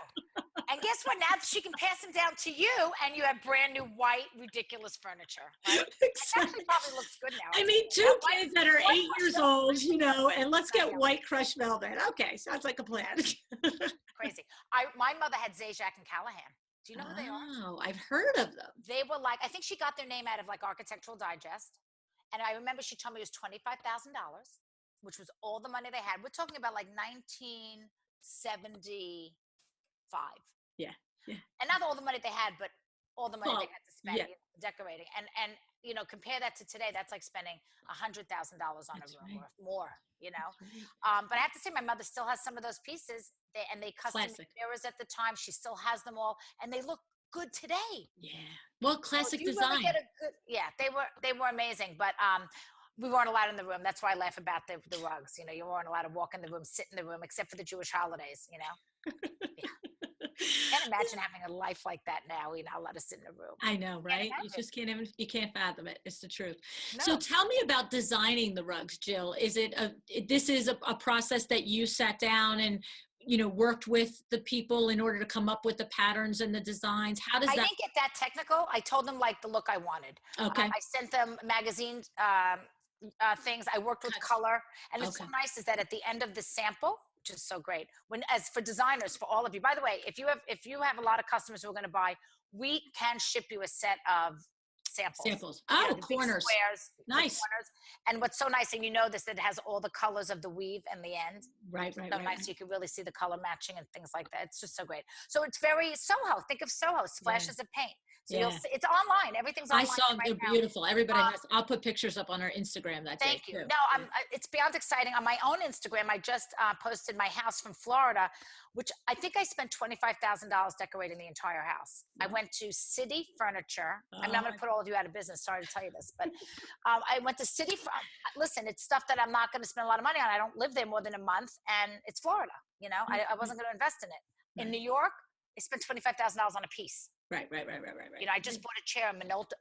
And guess what? Now she can pass them down to you, and you have brand new white, ridiculous furniture. Right? It actually probably looks good now. I mean, two kids that are 8 years old, and let's get white crushed velvet. Okay, sounds like a plan. Crazy. My mother had Zajac and Callahan. Do you know who they are? Oh, I've heard of them. They were like, I think she got their name out of like Architectural Digest. And I remember she told me it was $25,000, which was all the money they had. We're talking about like 1975. Yeah, yeah. And not all the money they had, but all the money they had to spend decorating. And compare that to today, that's like spending $100,000 on a room or more, Right. But I have to say, my mother still has some of those pieces, and they custom mirrors at the time. She still has them all, and they look good today. Yeah. Well, classic design. They were amazing, but we weren't allowed in the room. That's why I laugh about the rugs. You weren't allowed to walk in the room, sit in the room, except for the Jewish holidays. Yeah. Can't imagine having a life like that now. We're not allowed to sit in a room. I know, right? You just can't fathom it. It's the truth. No. So tell me about designing the rugs, Jill. This is a process that you sat down and worked with the people in order to come up with the patterns and the designs? How does I didn't get that technical. I told them like the look I wanted. Okay. I sent them magazine things. I worked with color, and it's so nice is that at the end of the sample, which is so great, as for designers, for all of you, by the way, if you have a lot of customers who are going to buy, we can ship you a set of samples. Oh, corners. Squares. Nice. Corners. And what's so nice, and that it has all the colors of the weave and the end. Right. So nice. You can really see the color matching and things like that. It's just so great. So it's very Soho. Think of Soho, splashes of paint. So you'll see, it's online. Everything's online. I saw they're beautiful. Everybody has. I'll put pictures up on our Instagram that day. Thank you. No, it's beyond exciting. On my own Instagram, I just posted my house from Florida, which I think I spent $25,000 decorating the entire house. I went to City Furniture. I'm going to put all of you out of business. Sorry to tell you this, but I went to City. Listen, it's stuff that I'm not going to spend a lot of money on. I don't live there more than a month, and it's Florida. I wasn't going to invest in it. In New York, I spent $25,000 on a piece. Right. I just bought a chair, Minolta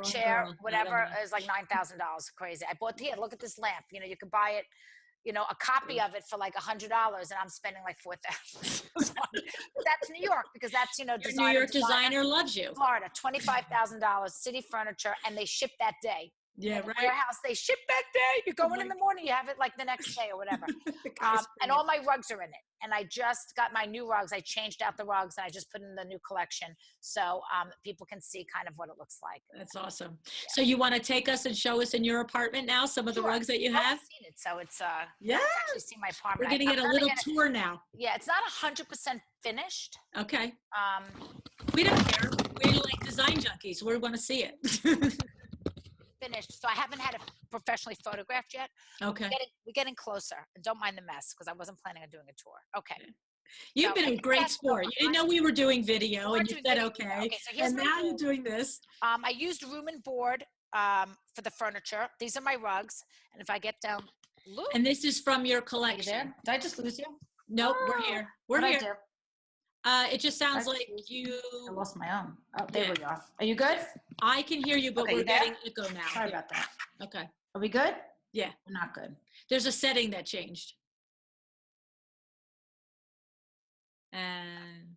chair, whatever. It was like $9,000. Crazy. I bought here. Look at this lamp. You can buy it. A copy of it for like $100, and I'm spending like $4,000. But that's New York, because that's New York designer loves you. Florida, $25,000, City Furniture, and they ship that day. Yeah, right. Warehouse, they ship that day. You're going in the morning, you have it like the next day or whatever. And all my rugs are in it. And I just got my new rugs. I changed out the rugs, and I just put in the new collection, so people can see kind of what it looks like. That's awesome. Yeah. So you want to take us and show us in your apartment now some of the rugs that you have? Seen it, so it's actually see my apartment. We're going to get a little tour now. Yeah, it's not 100% finished. Okay. We don't care. We're like design junkies. We want to see it. Finished, so I haven't had it professionally photographed yet. Okay. We're getting closer. Don't mind the mess, because I wasn't planning on doing a tour. Okay. You've been a great sport. You didn't know we were doing video, and you said okay. So and now you're doing this. I used room and board for the furniture. These are my rugs, and if I get down, look. And this is from your collection. Did I just lose you? Nope, we're here. We're here. It just sounds like you. I lost my own. Oh, there we go. Are you good? I can hear you, but we're getting echo now. Sorry about that. Okay. Are we good? Yeah. We're not good. There's a setting that changed. And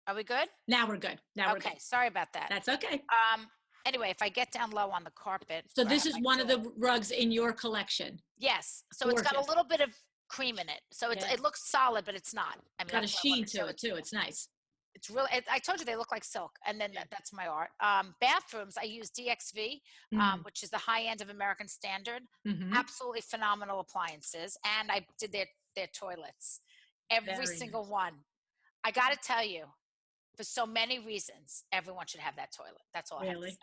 are we good? Now we're good. Now we're good. Okay. Sorry about that. That's okay. Anyway, if I get down low on the carpet. So this is one of the rugs in your collection. Yes. So it's got a little bit of cream in it. So it looks solid, but it's not. It's got a sheen to it too. It's nice. It's really, I told you they look like silk. And then that's my art. Bathrooms, I use DXV, which is the high end of American Standard. Absolutely phenomenal appliances. And I did their toilets. Every single one. I got to tell you, for so many reasons, everyone should have that toilet. That's all I have to Really?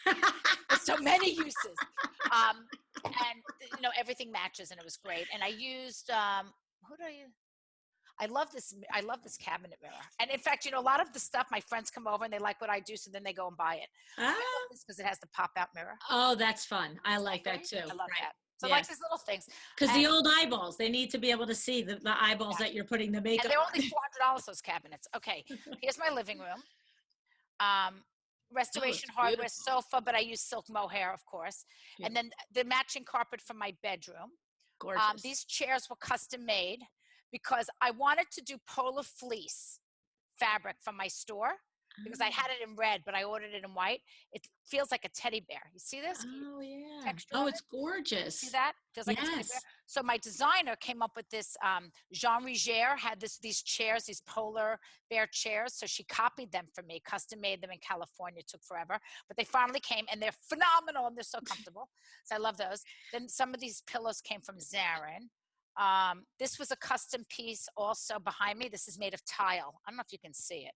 say. For so many uses. Um, and everything matches, and it was great. And I used who do I use? I love this. I love this cabinet mirror. And in fact, a lot of the stuff my friends come over and they like what I do, so then they go and buy it. I love Ah, this because it has the pop-out mirror. oh, that's fun. I Isn't that like that great? too. I love Right. that. So like Yes. these little things. Because And the old eyeballs, they need to be able to see the eyeballs yeah, that you're putting the and makeup they're only on. $400, those cabinets. Okay, here's my living room. Um, Oh, restoration it's hardware beautiful. sofa, but I use silk mohair, of course. And Beautiful. then the matching carpet from my bedroom. Gorgeous. These chairs were custom made because I wanted to do polar fleece fabric from my store because I had Oh, it in red, but I ordered it in white. It feels like a teddy bear. You see this? oh yeah. Texture Oh, of it's it? See gorgeous. that? Feels like a teddy bear. Yes. So my designer came up with this. Jean Rigier had these chairs, these polar bear chairs. So she copied them for me, custom made them in California. It took forever, but they finally came, and they're phenomenal, and they're so comfortable. So I love those. Then some of these pillows came from Zarin. This was a custom piece also behind me. This is made of tile. I don't know if you can see it,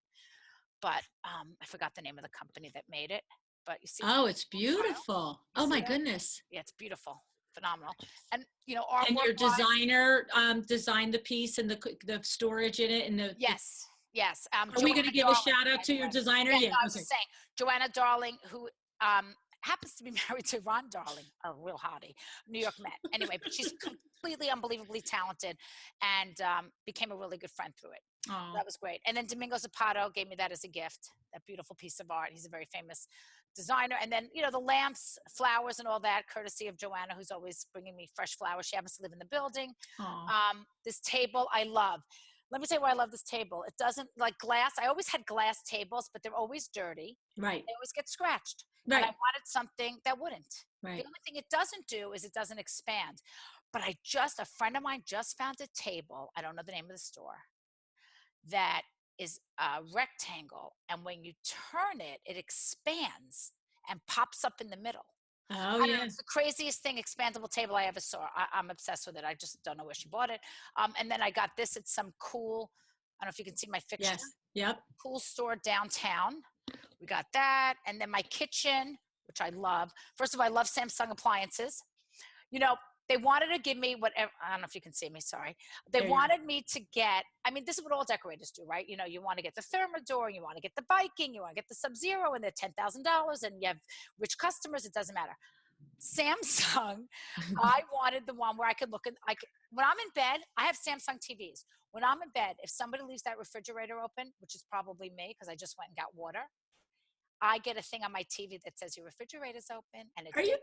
but I forgot the name of the company that made it. But you see the Oh, it's tile? beautiful. You Oh see my that? goodness. Yeah, it's beautiful, phenomenal. And And artwork your wise, designer designed the piece and the storage in it and the yes, yes. are we going to Joanna give a Darling, shout out by to the your way. designer? Yeah, Yeah. no, I was Okay. just saying, Joanna Darling, who happens to be married to Ron Darling, a real hottie, New York Met. Anyway, but she's completely unbelievably talented, and became a really good friend through it. Oh, That was great. And then Domingo Zapata gave me that as a gift, that beautiful piece of art. He's a very famous designer. And then, the lamps, flowers, and all that, courtesy of Joanna, who's always bringing me fresh flowers. She happens to live in the building. oh, This table I love. Let me tell you why I love this table. It doesn't like glass. I always had glass tables, but they're always dirty. right, They always get scratched. And I right, wanted something that wouldn't. The right. only thing it doesn't do is it doesn't expand. But a friend of mine just found a table. I don't know the name of the store that is a rectangle, and when you turn it, it expands and pops up in the middle. Oh I don't know. yeah. It's the craziest thing, expandable table I ever saw. I'm obsessed with it. I just don't know where she bought it. And then I got this at some cool, I don't know if you can see my fixture, Yes. Yep. cool store downtown. We got that. And then my kitchen, which I love. First of all, I love Samsung appliances. You know, they wanted to give me whatever. I don't know if you can see me. Sorry. They There you go. wanted me to get. I mean, this is what all decorators do, right? You want to get the Thermador, you want to get the Viking, you want to get the Sub-Zero, and they're $10,000, and you have rich customers. It doesn't matter. Samsung. I wanted the one where I could look at. When I'm in bed, I have Samsung TVs. When I'm in bed, if somebody leaves that refrigerator open, which is probably me because I just went and got water, I get a thing on my TV that says your refrigerator's open, and it Are ding. you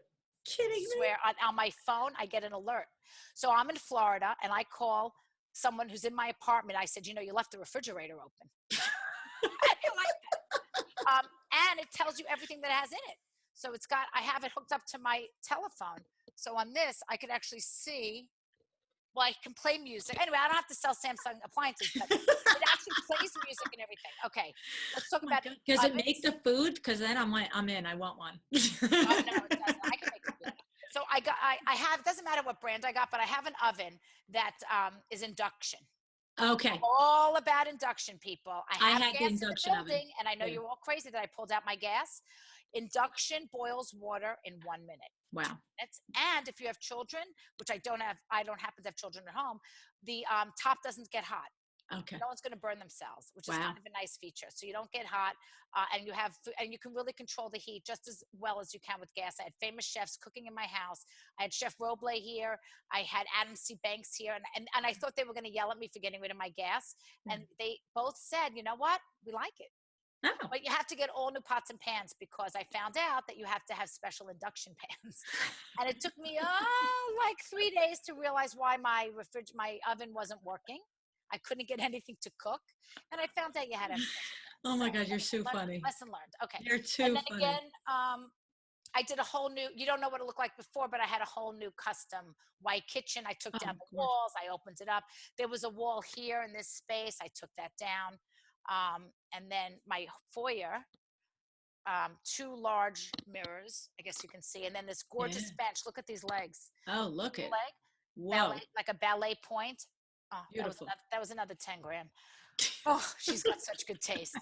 kidding me? Swear on my phone, I get an alert. So I'm in Florida, and I call someone who's in my apartment. I said, you left the refrigerator open. I feel like that. And it tells you everything that it has in it. So I have it hooked up to my telephone. So on this, I could actually see. Well, I can play music. Anyway, I don't have to sell Samsung appliances, but it actually plays music and everything. Okay, let's talk Oh my about God. Does it make ovens. the food? Because then I'm like, I'm in. I want one. Oh no, it doesn't. I can make it good. So I have. It doesn't matter what brand I got, but I have an oven that is induction. Okay. All about induction, people. I I have had the gas in the induction oven. building, and I know Yeah. you're all crazy that I pulled out my gas. Induction boils water in 1 minute. Wow. And if you have children, which I don't happen to have children at home, the top doesn't get hot. Okay. No one's going to burn themselves, which is Wow. kind of a nice feature. So you don't get hot, and you can really control the heat just as well as you can with gas. I had famous chefs cooking in my house. I had Chef Roble here. I had Adam C. Banks here, and I thought they were going to yell at me for getting rid of my gas, and they both said, "You know what? We like it." Oh. But you have to get all new pots and pans because I found out that you have to have special induction pans. And it took me like 3 days to realize why my oven wasn't working. I couldn't get anything to cook. And I found out you had to have special pans. Oh my So, God, you're so funny. lesson learned. Okay. You're And too then funny. again, I did a whole new, you don't know what it looked like before, but I had a whole new custom white kitchen. I took Oh, down the gorgeous. walls. I opened it up. There was a wall here in this space. I took that down. And then my foyer, two large mirrors, I guess you can see, and then this gorgeous Yeah. bench. Look at these legs. Oh, look The it. leg, Whoa. ballet, like a ballet point. Oh, Beautiful. that was another 10 grand. Oh, she's got such good taste.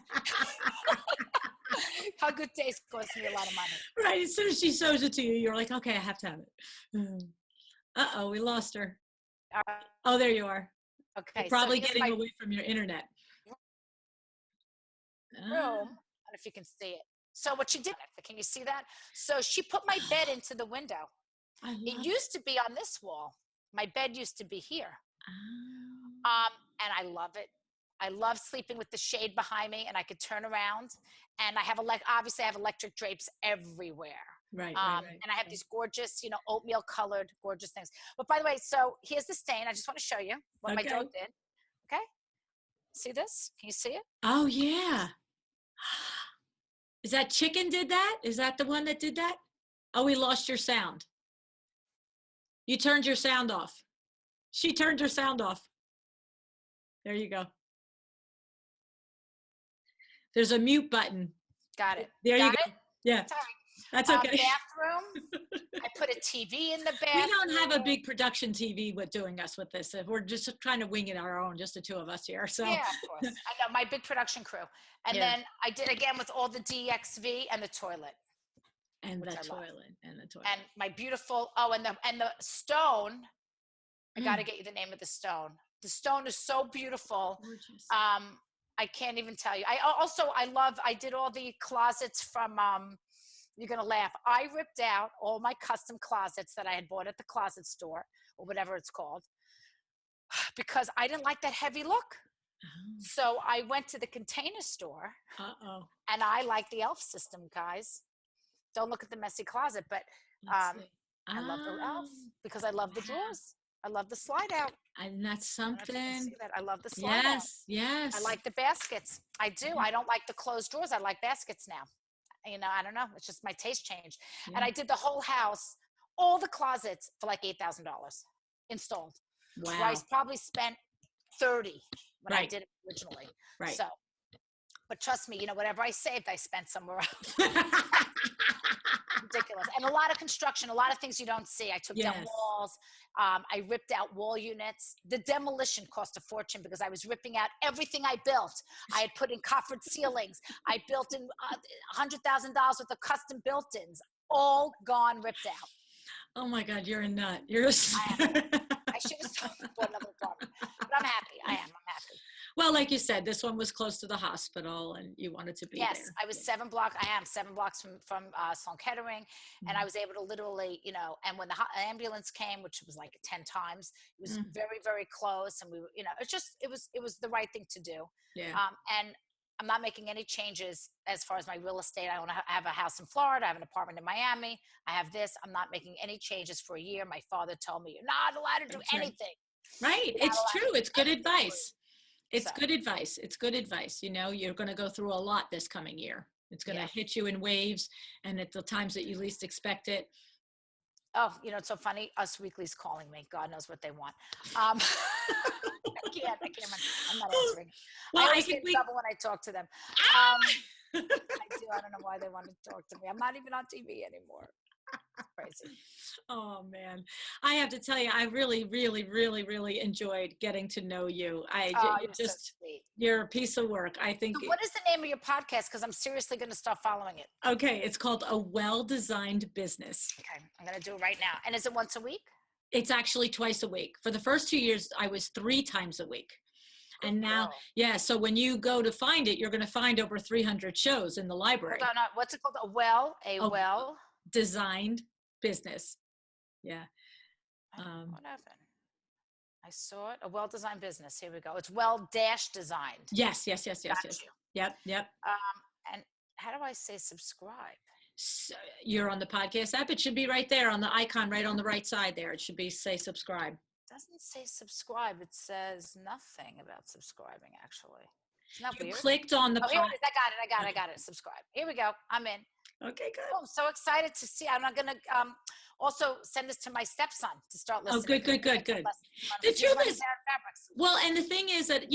Her good taste costs me a lot of money. Right. As soon as she shows it to you, you're like, okay, I have to have it. Uh-oh, we lost her. Uh, Oh, there you are. You're okay, so probably here's getting my away from your internet. room. I Ah, don't know if you can see it. So what she did, can you see that? So she put my bed into the window. I It love it. used to be on this wall. My bed used to be here. Ah, Um, and I love it. I love sleeping with the shade behind me, and I could turn around. And I have obviously I have electric drapes everywhere. right, right, right. And I have Right. these gorgeous, oatmeal colored, gorgeous things. But by the way, so here's the stain. I just want to show you what my dog Okay. did. Okay, see this? Can you see it? Oh, yeah. Is that chicken did that? Is that the one that did that? Oh, we lost your sound. You turned your sound off. She turned her sound off. There you go. There's a mute button. Got it. There you Got go. it. Yeah, Sorry. that's okay. Bathroom. I put a TV in the We don't have a bathroom. big production TV with doing us with this. We're just trying to wing it our own, just the two of us here. So Yeah, of course. I know my big production crew. And yeah, then I did again with all the DXV and the toilet, and which the I love. toilet, and the toilet. And my beautiful and the stone. I got to Mm, get you the name of the stone. The stone is so beautiful. gorgeous. I can't even tell you. I did all the closets from you're gonna laugh. I ripped out all my custom closets that I had bought at the closet store or whatever it's called because I didn't like that heavy look. So I went to the Container Store Uh-oh. and I like the elf system, guys. Don't look at the messy closet, but Let's see. I love the elf Oh, because I love the wow. drawers. I love the slide out. And that's I don't know if you can something. see that. I love the slide out. Yes, yes. I like the baskets. I do. Yeah, I don't like the closed drawers. I like baskets now. I don't know. It's just my taste changed. yeah. And I did the whole house, all the closets for like $8,000 installed. Where I Wow. probably spent 30 when I Right, did it originally. right. So, but trust me, whatever I saved, I spent somewhere else. Ridiculous. And a lot of construction, a lot of things you don't see. I took down Yes. walls. I ripped out wall units. The demolition cost a fortune because I was ripping out everything I built. I had put in coffered ceilings. I built in $100,000 worth of custom built-ins, all gone, ripped out. Oh my God, you're a nut. You're a I should have bought another apartment, but I'm happy. I'm happy. Well, like you said, this one was close to the hospital and you wanted to be Yes, there. I was Yeah. 7 blocks from Sloan Kettering, and I was able to literally, and when the ambulance came, which was like 10 times, it was Mm, very, very close, and it was the right thing to do. yeah. And I'm not making any changes as far as my real estate. I have a house in Florida. I have an apartment in Miami. I have this. I'm not making any changes for a year. My father told me, you're not allowed to do That's right. anything. Right. You're not It's allowed to true. do It's good anything. advice. It's So, good advice. It's good advice. You're going to go through a lot this coming year. It's going to yeah. hit you in waves and at the times that you least expect it. Oh, it's so funny. Us Weekly's calling me. God knows what they want. I can't. I'm not answering. Well, I I always think get in trouble when I talk to them. Ah! I do. I don't know why they want to talk to me. I'm not even on TV anymore. It's crazy. Oh man, I have to tell you, I really, really, really, really enjoyed getting to know you. Oh, You're you're so just, sweet. you're a piece of work. I think. So what is the name of your podcast? Because I'm seriously going to start following it. Okay, it's called A Well-Designed Business. Okay, I'm going to do it right now. And is it once a week? It's actually twice a week. For the first 2 years, I was 3 times a week. And now, Girl. yeah, so when you go to find it, you're going to find over 300 shows in the library. Hold on. What's it called? A Designed Business. Yeah. What happened? I saw it. A well-designed business. Here we go. It's well-designed. Yes. Got you. Yep. And how do I say subscribe? So you're on the podcast app. It should be right there on the icon, right on the right side there. It should be say subscribe. It doesn't say subscribe. It says nothing about subscribing, actually. Isn't that You weird? clicked on the Oh, here it is. I got it. Subscribe. Here we go. I'm in. Okay, good. Oh, I'm so excited to see. I'm not going to also send this to my stepson to start listening. Oh, good. The truth is, well, and the thing is that,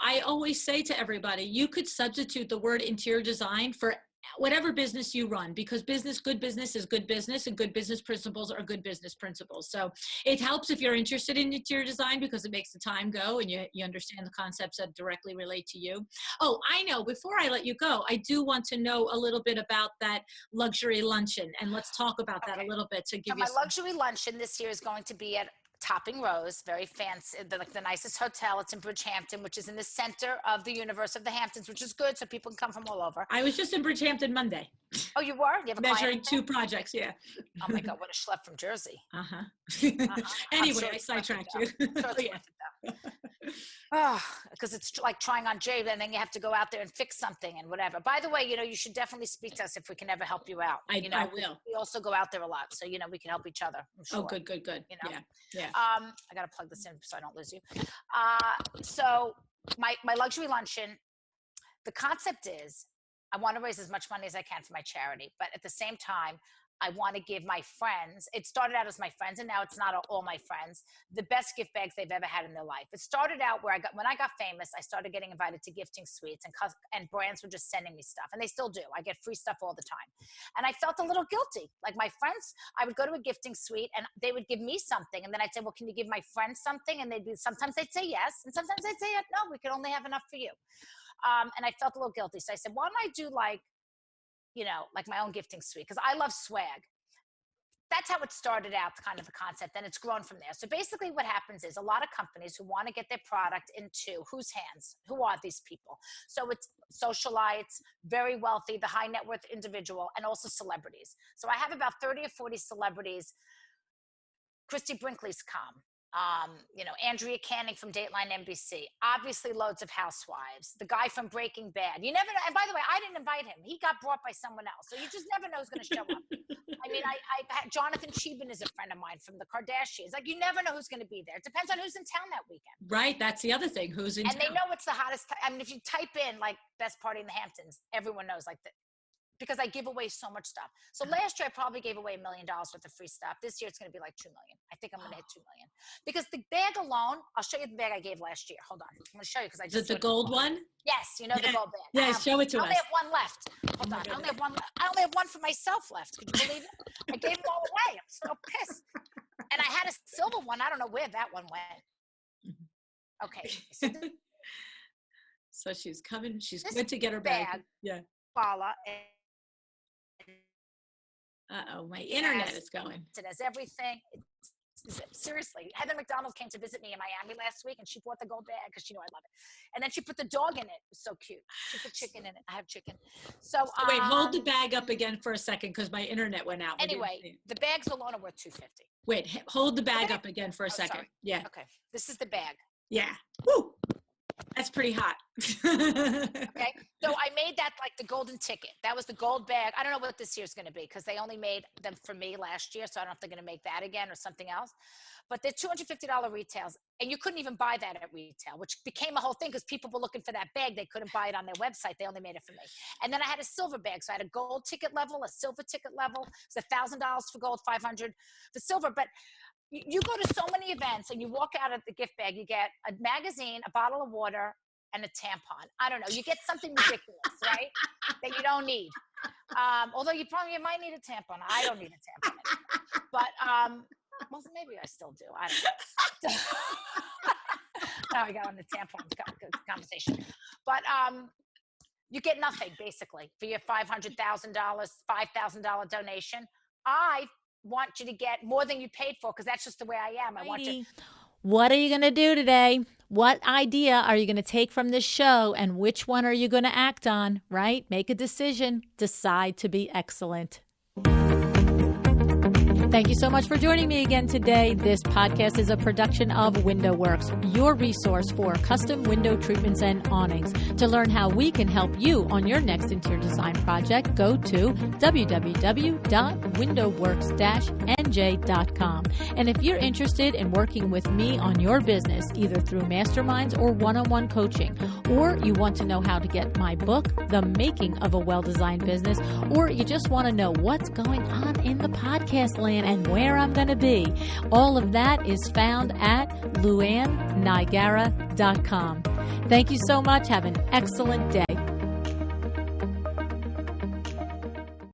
I always say to everybody, you could substitute the word interior design for whatever business you run, because good business is good business, and good business principles are good business principles. So it helps if you're interested in interior design, because it makes the time go and you understand the concepts that directly relate to you. Oh, I know, before I let you go, I do want to know a little bit about that luxury luncheon, and let's talk about that a little bit to give so you my luxury luncheon this year is going to be at Topping Rose, very fancy, the nicest hotel. It's in Bridgehampton, which is in the center of the universe of the Hamptons, which is good, so people can come from all over. I was just in Bridgehampton Monday. Oh, you were? You have a measuring client? 2 projects, yeah. Oh my God, what a schlep from Jersey. Anyway, sure I sidetracked sure you. Oh, because it's like trying on jade, and then you have to go out there and fix something and whatever. By the way, you should definitely speak to us if we can ever help you out. I will. We also go out there a lot, so we can help each other. I'm sure. Oh, good. Yeah. I gotta plug this in so I don't lose you. So my luxury luncheon, the concept is I want to raise as much money as I can for my charity, but at the same time, I want to give my friends, it started out as my friends, and now it's not all my friends, the best gift bags they've ever had in their life. It started out when I got famous, I started getting invited to gifting suites, and brands were just sending me stuff, and they still do. I get free stuff all the time. And I felt a little guilty. Like my friends, I would go to a gifting suite and they would give me something, and then I'd say, well, can you give my friend something? And sometimes they'd say yes, and sometimes they'd say, no, we can only have enough for you. And I felt a little guilty. So I said, why don't I do like my own gifting suite? Because I love swag. That's how it started out, kind of the concept, and it's grown from there. So basically what happens is a lot of companies who want to get their product into whose hands? Who are these people? So it's socialites, very wealthy, the high net worth individual, and also celebrities. So I have about 30 or 40 celebrities. Christy Brinkley's come. Andrea Canning from Dateline NBC, obviously loads of housewives, the guy from Breaking Bad. You never know. And by the way, I didn't invite him. He got brought by someone else. So you just never know who's going to show up. I mean, Jonathan Cheban is a friend of mine from the Kardashians. Like, you never know who's going to be there. It depends on who's in town that weekend. Right. That's the other thing. Who's in town. And they know it's the hottest. I mean, if you type in like best party in the Hamptons, everyone knows because I give away so much stuff. So last year I probably gave away $1 million worth of free stuff. This year it's going to be like $2 million. I think I'm going to hit $2 million because the bag alone. I'll show you the bag I gave last year. Hold on, I'm going to show you because I just. Is it the gold one? Yes, the gold bag. Yeah, show it to us. I only have one left. Hold on, I only have one left. I only have one for myself left. Could you believe it? I gave them all away. I'm so pissed. And I had a silver one. I don't know where that one went. Okay. So she's coming. She's good to get her bag. Yeah. Paula. My internet is going. It has everything. Seriously, Heather McDonald came to visit me in Miami last week, and she bought the gold bag because she knew I love it. And then she put the dog in it. It was so cute. She put chicken in it. I have chicken. So wait, hold the bag up again for a second because my internet went out. Anyway, the bags alone are worth $250. Wait, hold the bag up again for a second. Sorry. Yeah. Okay. This is the bag. Yeah. Woo. That's pretty hot. Okay. So I made that like the golden ticket. That was the gold bag. I don't know what this year's going to be because they only made them for me last year. So I don't know if they're going to make that again or something else. But they're $250 retails. And you couldn't even buy that at retail, which became a whole thing because people were looking for that bag. They couldn't buy it on their website. They only made it for me. And then I had a silver bag. So I had a gold ticket level, a silver ticket level. It's $1,000 for gold, $500 for silver. But you go to so many events and you walk out of the gift bag, you get a magazine, a bottle of water, and a tampon. I don't know. You get something ridiculous, right? That you don't need. Although you might need a tampon. I don't need a tampon anymore. But, well, maybe I still do. I don't know. Now I got on the tampon conversation. But you get nothing, basically, for your $500,000, $5,000 donation. I want you to get more than you paid for because that's just the way I am. I want you. What are you going to do today? What idea are you going to take from this show and which one are you going to act on, right? Make a decision. Decide to be excellent. Thank you so much for joining me again today. This podcast is a production of WindowWorks, your resource for custom window treatments and awnings. To learn how we can help you on your next interior design project, go to www.windowworks-nj.com. And if you're interested in working with me on your business, either through masterminds or one-on-one coaching, or you want to know how to get my book, The Making of a Well-Designed Business, or you just want to know what's going on in the podcast land and where I'm going to be, all of that is found at luannigara.com. Thank you so much. Have an excellent day.